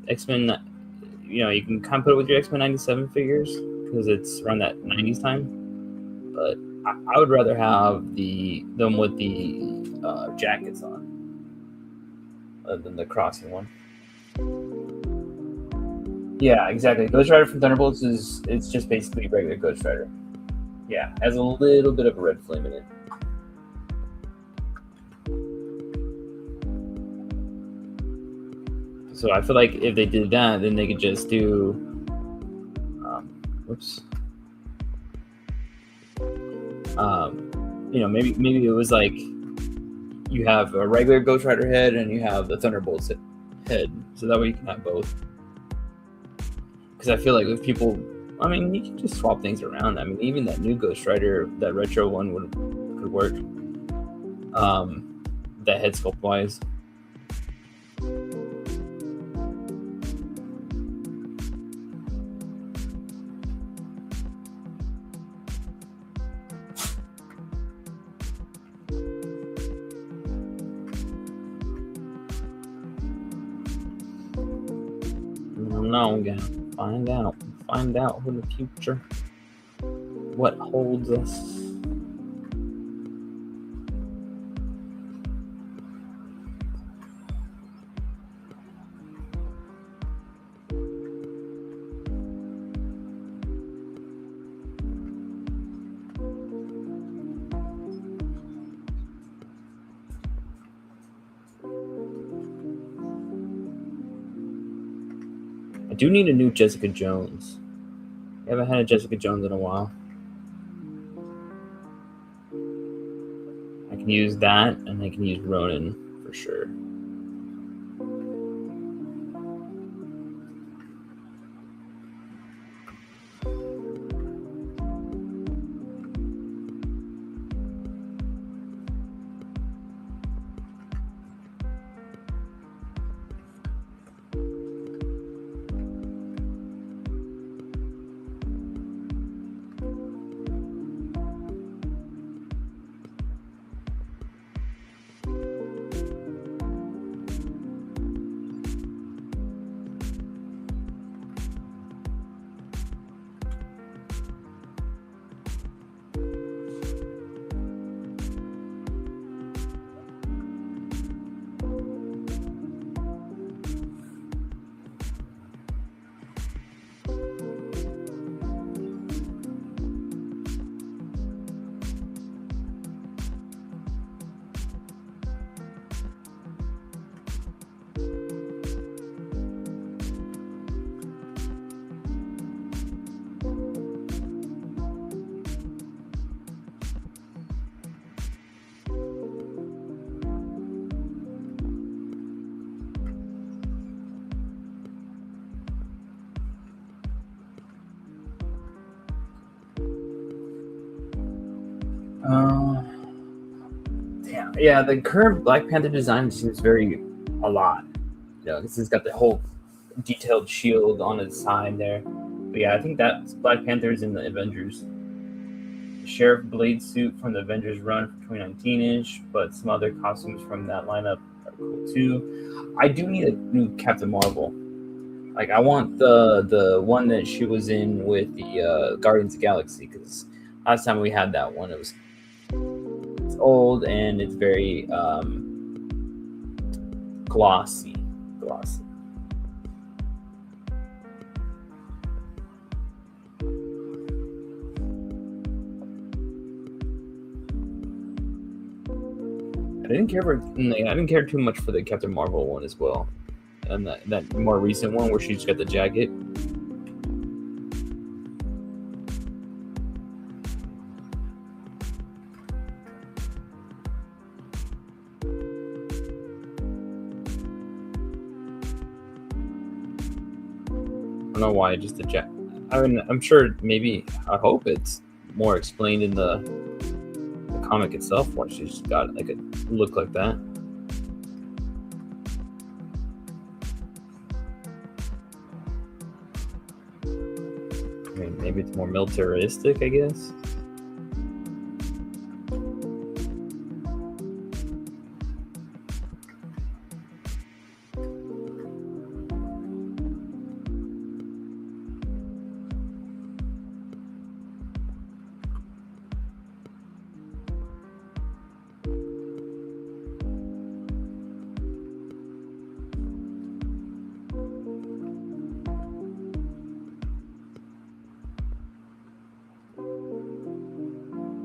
X-Men. You know, you can kind of put it with your X-Men 97 figures because it's around that 90s time. But I would rather have them with the jackets on than the crossing one. Yeah, exactly. Ghost Rider from Thunderbolts it's just basically regular Ghost Rider. Yeah, has a little bit of a red flame in it. So I feel like if they did that, then they could just do, Maybe it was like you have a regular Ghost Rider head and you have the Thunderbolts head, so that way you can have both. Because I feel like if people, you can just swap things around. Even that new Ghost Rider, that retro one could work. That head sculpt wise. No, I'm gonna find out in the future what holds us. I do need a new Jessica Jones. I haven't had a Jessica Jones in a while. I can use that, and I can use Ronin for sure. Yeah, the curved Black Panther design seems a lot. This has got the whole detailed shield on its side there. But yeah, I think that's Black Panther's in the Avengers. The Sheriff Blade suit from the Avengers run for 2019-ish, but some other costumes from that lineup are cool too. I do need a new Captain Marvel. Like, I want the one that she was in with the Guardians of the Galaxy, because last time we had that one, it's old and it's very glossy. I didn't care too much for the Captain Marvel one as well, and that more recent one where she's got the jacket. I don't know why just the jacket. I'm sure I hope it's more explained in the comic itself why she's got like a look like that. Maybe it's more militaristic, I guess.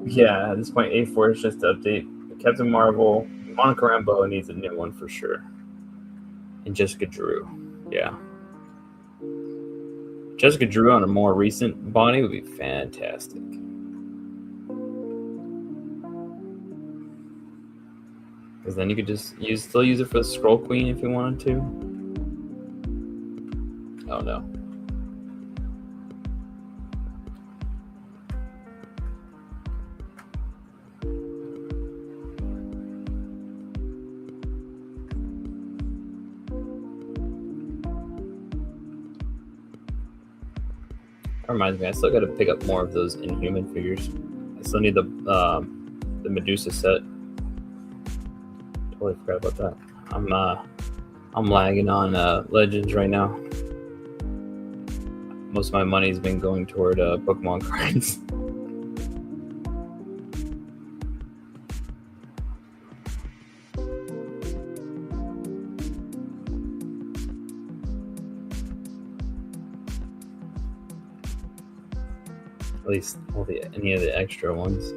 Yeah, at this point, A4 is just to update Captain Marvel. Monica Rambeau needs a new one for sure. And Jessica Drew. Yeah. Jessica Drew on a more recent body would be fantastic. Because then you could just still use it for the scroll queen if you wanted to. Oh no. That reminds me, I still got to pick up more of those Inhuman figures. I still need the Medusa set. Totally forgot about that. I'm lagging on Legends right now. Most of my money's been going toward Pokemon cards. At least any of the extra ones.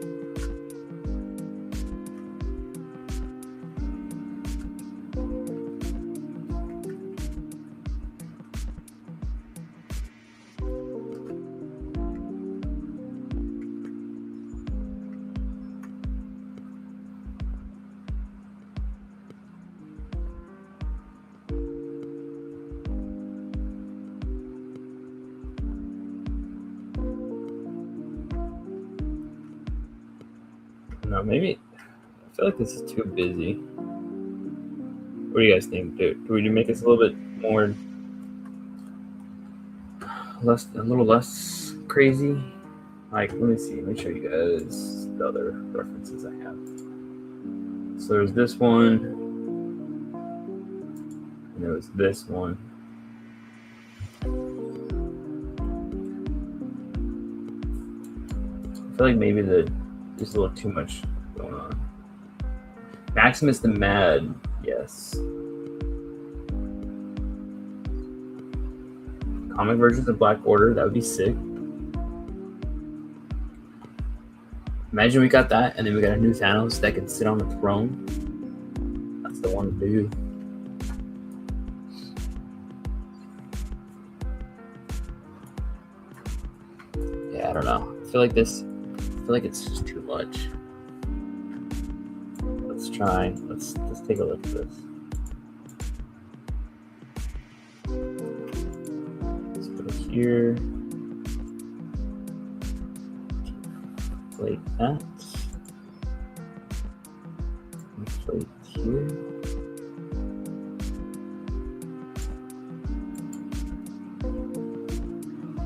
No, maybe I feel like this is too busy. What do you guys think? Do we make this a little bit more, a little less crazy? Like, let me see. Let me show you guys the other references I have. So there's this one, and there was this one. I feel like maybe there's a little too much going on. Maximus the Mad, yes. Comic versions of Black Order, that would be sick. Imagine we got that, and then we got a new Thanos that can sit on the throne. That's the one to do. Yeah, I don't know. I feel like it's just too much. Let's try. Let's take a look at this. Let's put it here. Like that. Inflate here.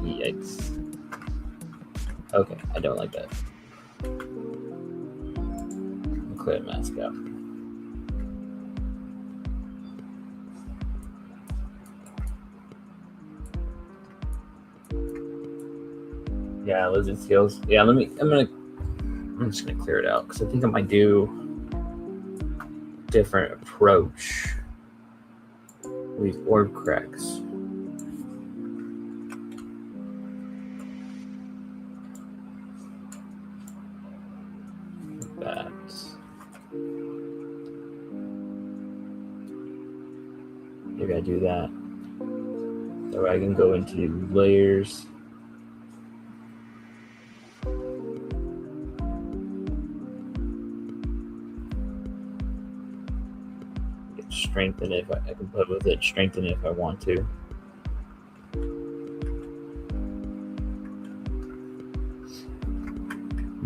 Yikes. Okay, I don't like that. I'll clear the mask out. Yeah, lizard skills. Yeah, I'm just gonna clear it out because I think I might do a different approach with these orb cracks. That. Maybe I do that. So I can go into layers. Strengthen it if I can play with it, strengthen it if I want to.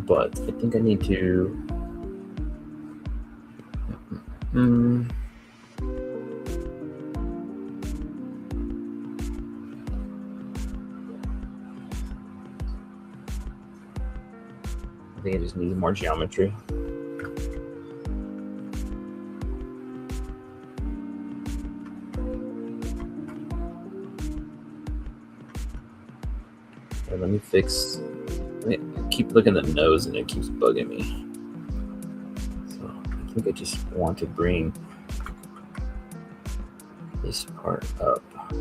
But I think I need to I think it just needs more geometry. Let me fix. I keep looking at the nose and it keeps bugging me. So I think I just want to bring this part up a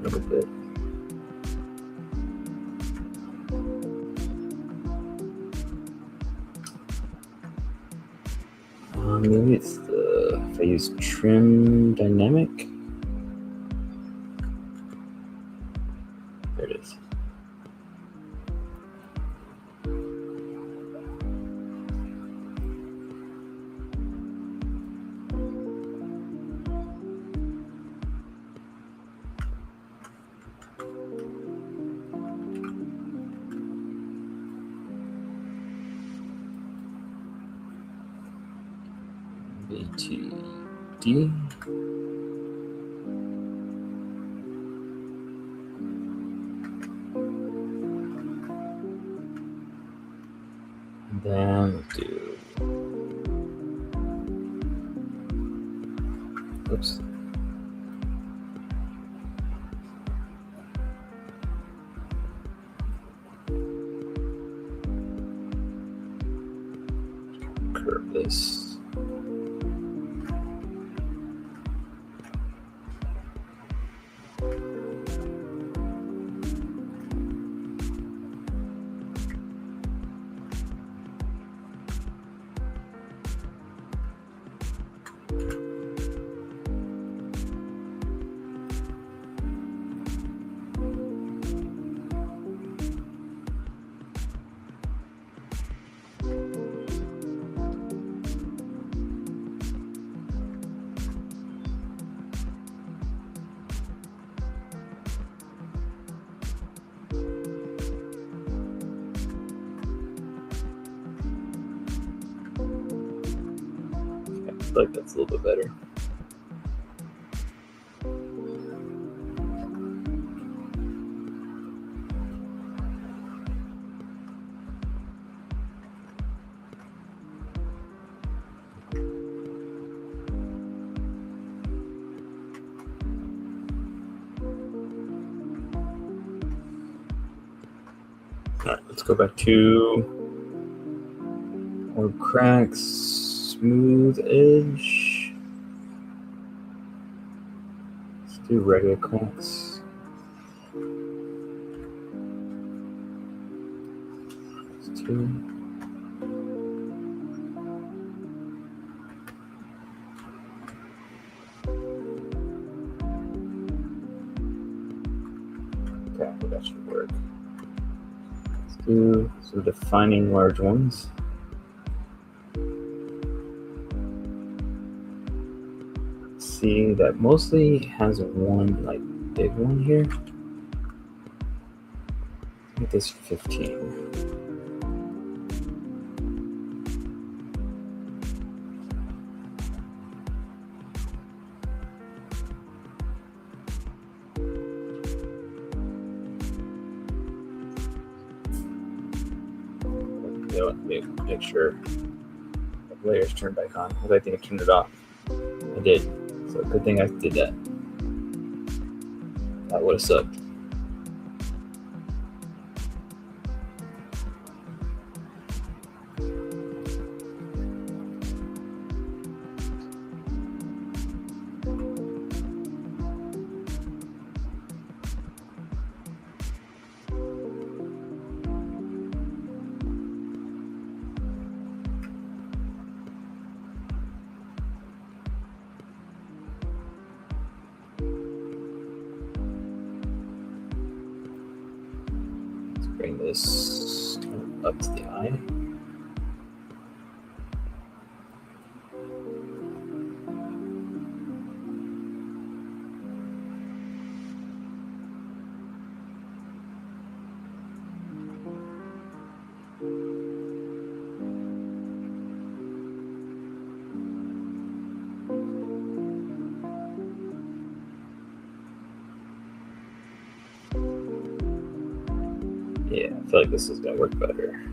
little bit. Maybe it's if I use trim dynamic. There it is. BTD. And then we'll do, oops. Curve this. I feel like that's a little bit better. All right, let's go back to more cracks, smooth edge. Let's do regular cracks. Let's do. Okay, that should work. Let's do some defining large ones. See, that mostly has one like big one here. Make this 15. Make sure the layers turned back on, because I think I turned it off. I did. So good thing I did that. That would have sucked. Bring this up to the eye. Yeah, I feel like this is gonna work better.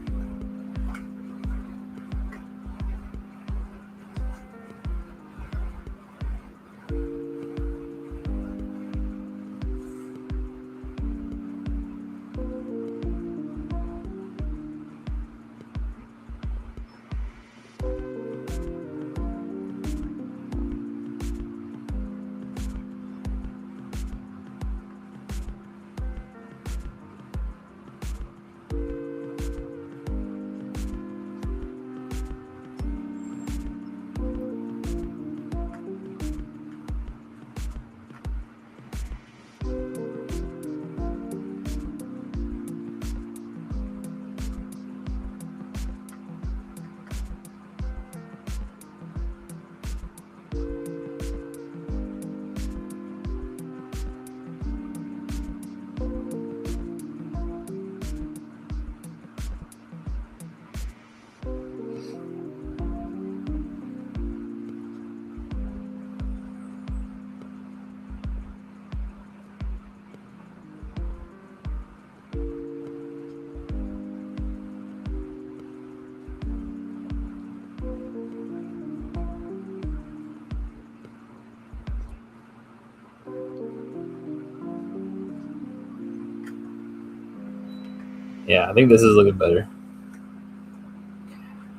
Yeah, I think this is looking better.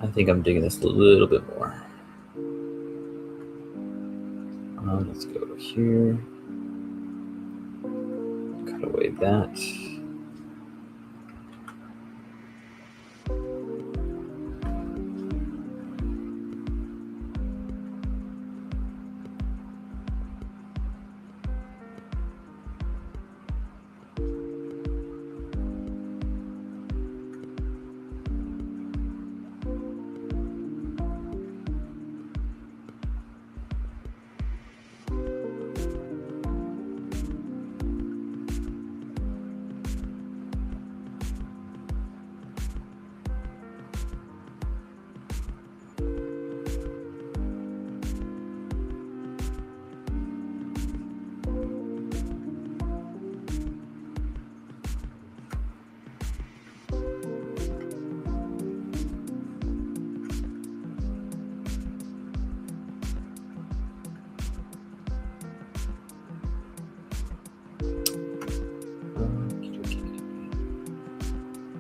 I think I'm digging this a little bit more. Let's go here. Cut away that.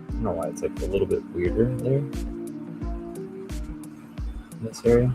I don't know why it's like a little bit weirder there in this area.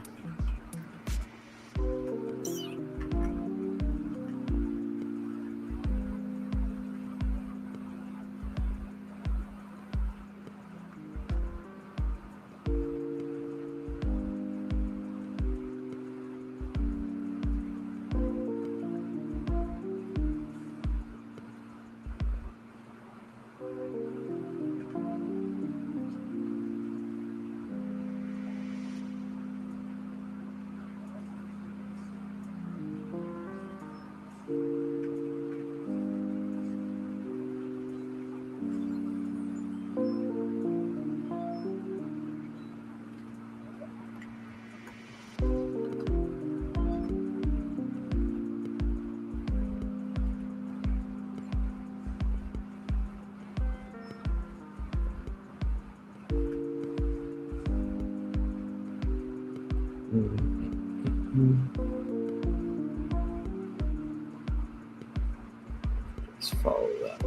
Just follow that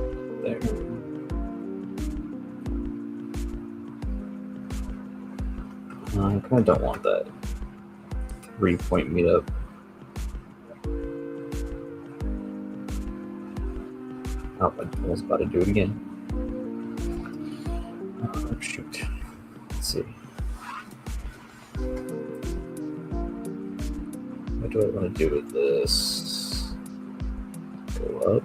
there. I kind of don't want that 3-point meetup. Oh, I was about to do it again. Oh, shoot. Let's see. What do I want to do with this? Go up.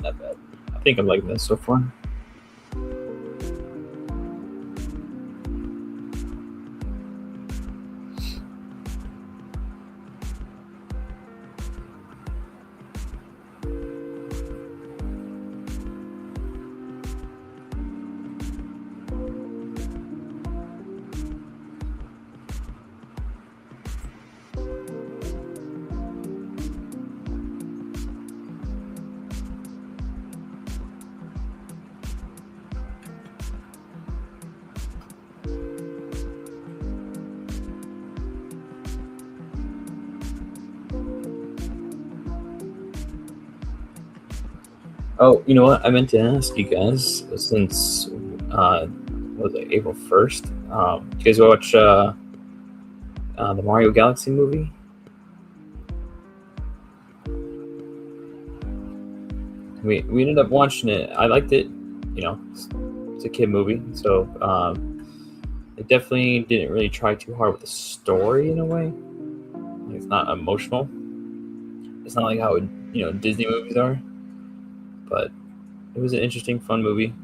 Not bad. I think I'm liking this so far. Oh, you know what? I meant to ask you guys since what was it, April 1st? You guys watch the Mario Galaxy movie? We ended up watching it. I liked it. It's a kid movie, so it definitely didn't really try too hard with the story in a way. It's not emotional. It's not like how Disney movies are, but it was an interesting, fun movie.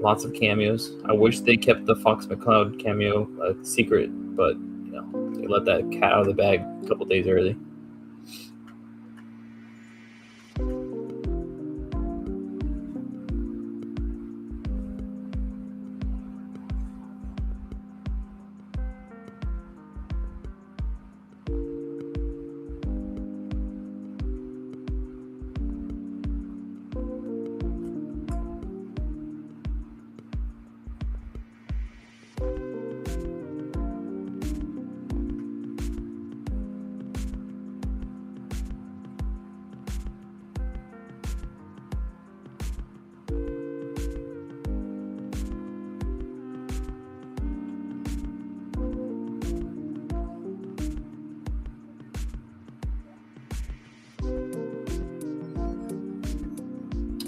Lots of cameos. I wish they kept the Fox McCloud cameo a secret, but they let that cat out of the bag a couple days early.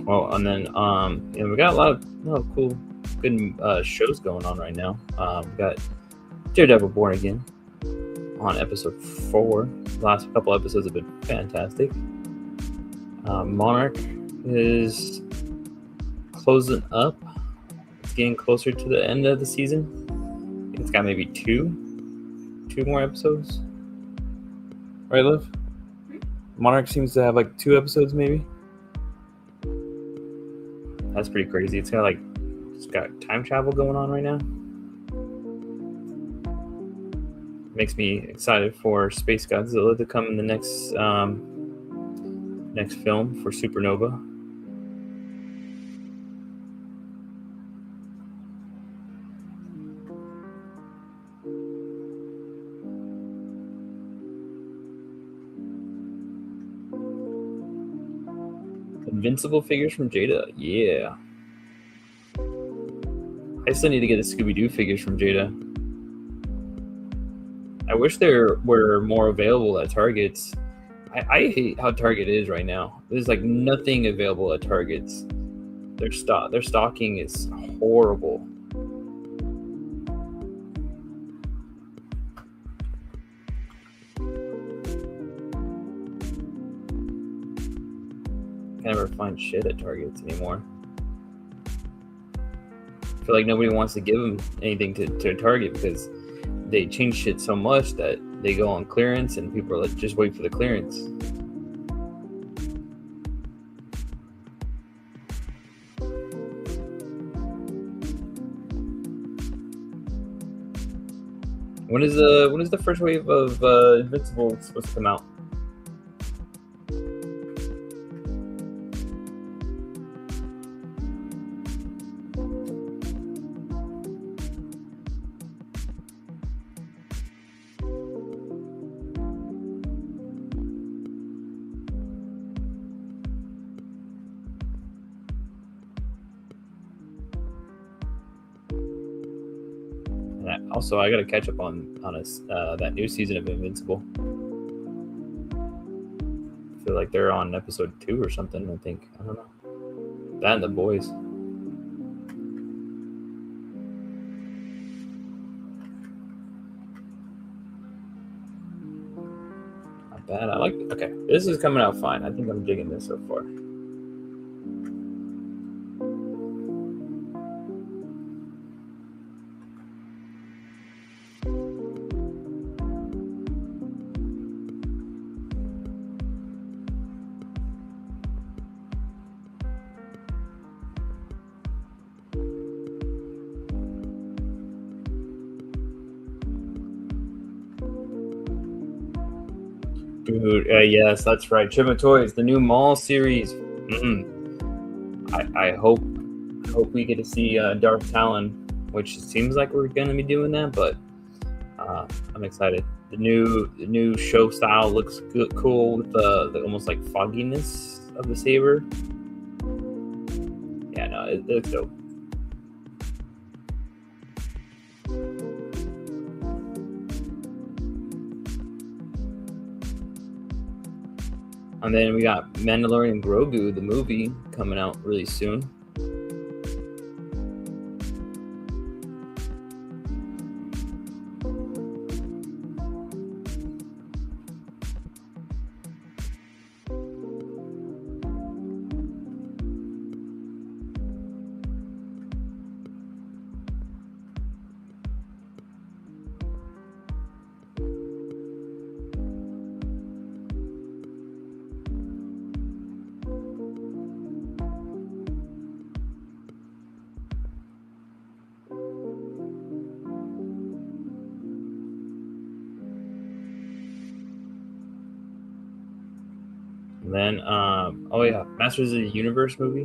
Well, and then we got a lot of cool, good shows going on right now. We got Daredevil Born Again on episode 4. The last couple episodes have been fantastic. Monarch is closing up. It's getting closer to the end of the season. It's got maybe two more episodes. Right, Liv? Monarch seems to have like 2 episodes maybe. That's pretty crazy. It's got time travel going on right now. Makes me excited for Space Godzilla to come in the next film for Supernova. Invincible figures from Jada. Yeah. I still need to get the Scooby-Doo figures from Jada. I wish there were more available at Targets. I hate how Target is right now. There's like nothing available at Targets. Their stocking is horrible. I never find shit at Targets anymore. I feel like nobody wants to give them anything to Target because they change shit so much that they go on clearance and people are like, just wait for the clearance. When is the first wave of Invincible supposed to come out? Also, I gotta catch up on that new season of Invincible. I feel like they're on episode 2 or something. I think, I don't know. That and The Boys. Not bad. Okay, this is coming out fine. I think I'm digging this so far. Dude, yes, that's right. Chippa Toys, the new mall series. I hope we get to see Dark Talon, which it seems like we're gonna be doing that, but I'm excited. The new show style looks cool with the almost like fogginess of the saber. Yeah, no, it looks dope. And then we got Mandalorian Grogu, the movie, coming out really soon. And then, oh yeah, Masters of the Universe movie.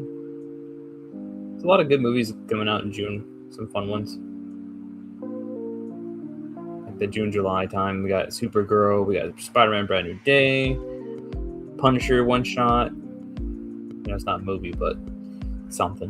There's a lot of good movies coming out in June. Some fun ones. Like the June-July time, we got Supergirl, we got Spider-Man Brand New Day, Punisher one shot. You know, it's not a movie, but something.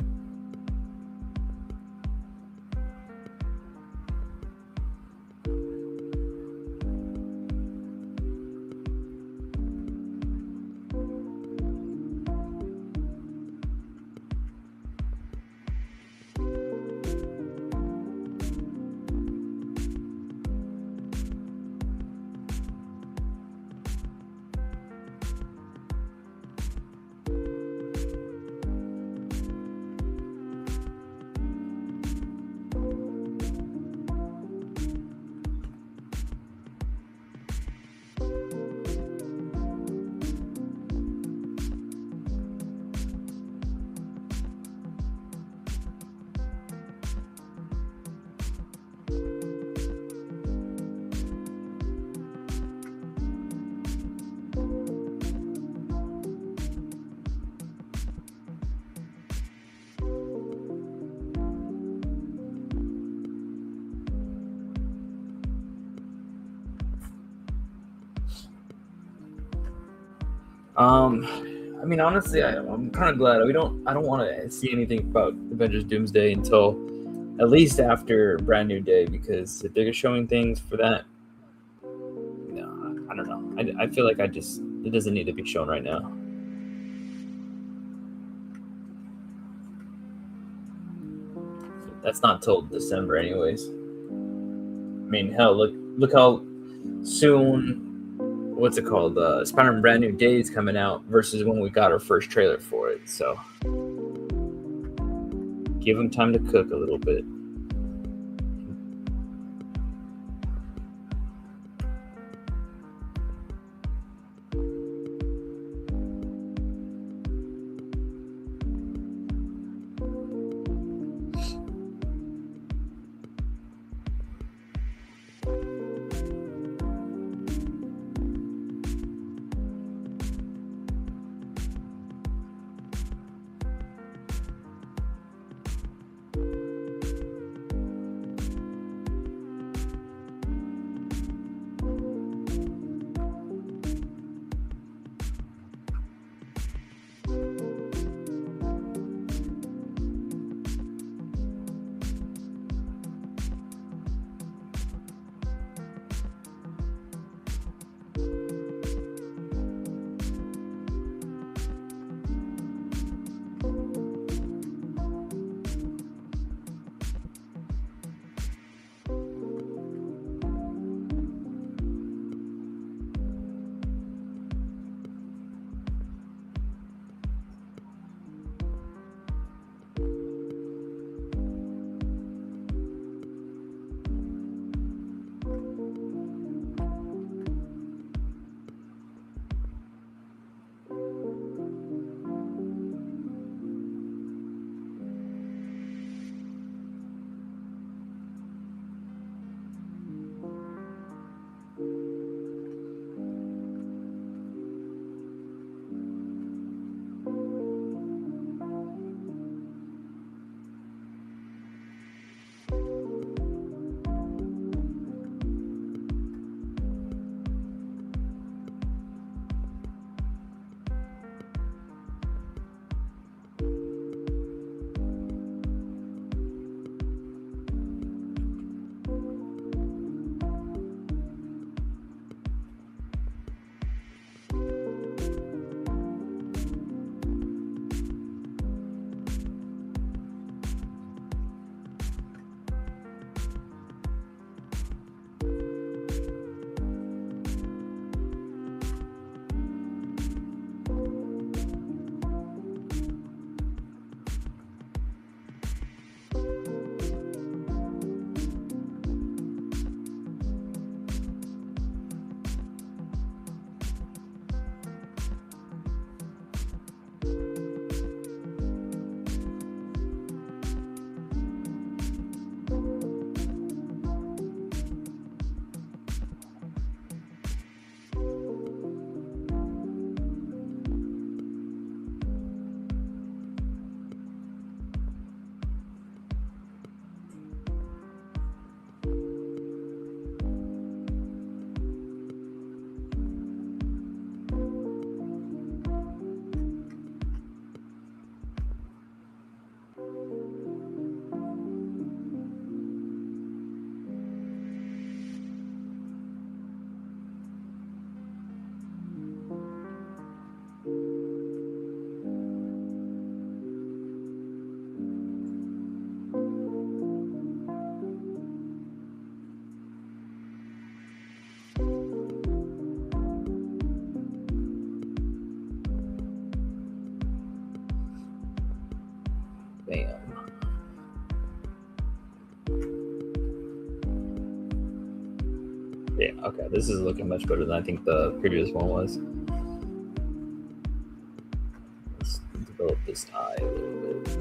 I mean, honestly, I'm kind of glad I don't want to see anything about Avengers Doomsday until at least after Brand New Day, because if they're showing things for that, no, I don't know. I feel like it doesn't need to be shown right now. That's not till December, anyways. I mean, hell, look how soon. What's it called? Spider-Man Brand New Day is coming out versus when we got our first trailer for it. So give them time to cook a little bit. Bam. Yeah, okay, this is looking much better than I think the previous one was. Let's develop this eye a little bit.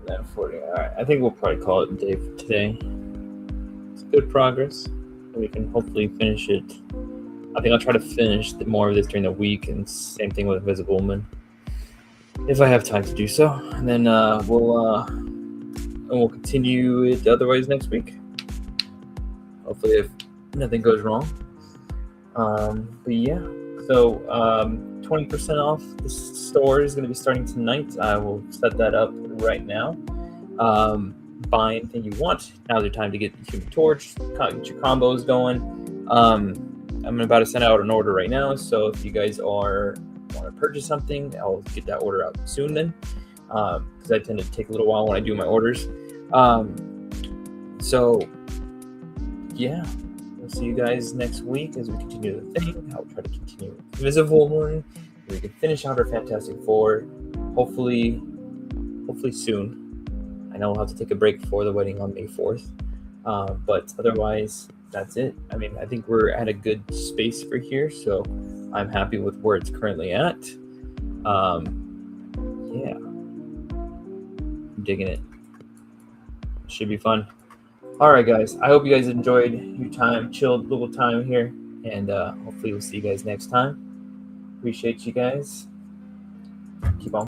That's 40. All right, I think we'll probably call it a day for today. It's good progress. We can hopefully finish it. I think I'll try to finish more of this during the week, and same thing with Invisible Woman, if I have time to do so. And then we'll continue it otherwise next week. Hopefully, if nothing goes wrong. But yeah, so 20% off the store is going to be starting tonight. I will set that up right now. Buy anything you want. Now's the time to get the Human Torch, get your combos going. I'm about to send out an order right now, so if you guys want to purchase something, I'll get that order out soon then, because I tend to take a little while when I do my orders. So yeah, we'll see you guys next week as we continue the thing. I'll try to continue Invisible Woman. We can finish out our Fantastic Four, hopefully soon. I know we'll have to take a break before the wedding on May 4th, but otherwise, that's it. I mean, I think we're at a good space for here, so I'm happy with where it's currently at. Yeah, I'm digging it. Should be fun. All right, guys. I hope you guys enjoyed your time, chilled little time here, and hopefully we'll see you guys next time. Appreciate you guys. Keep on.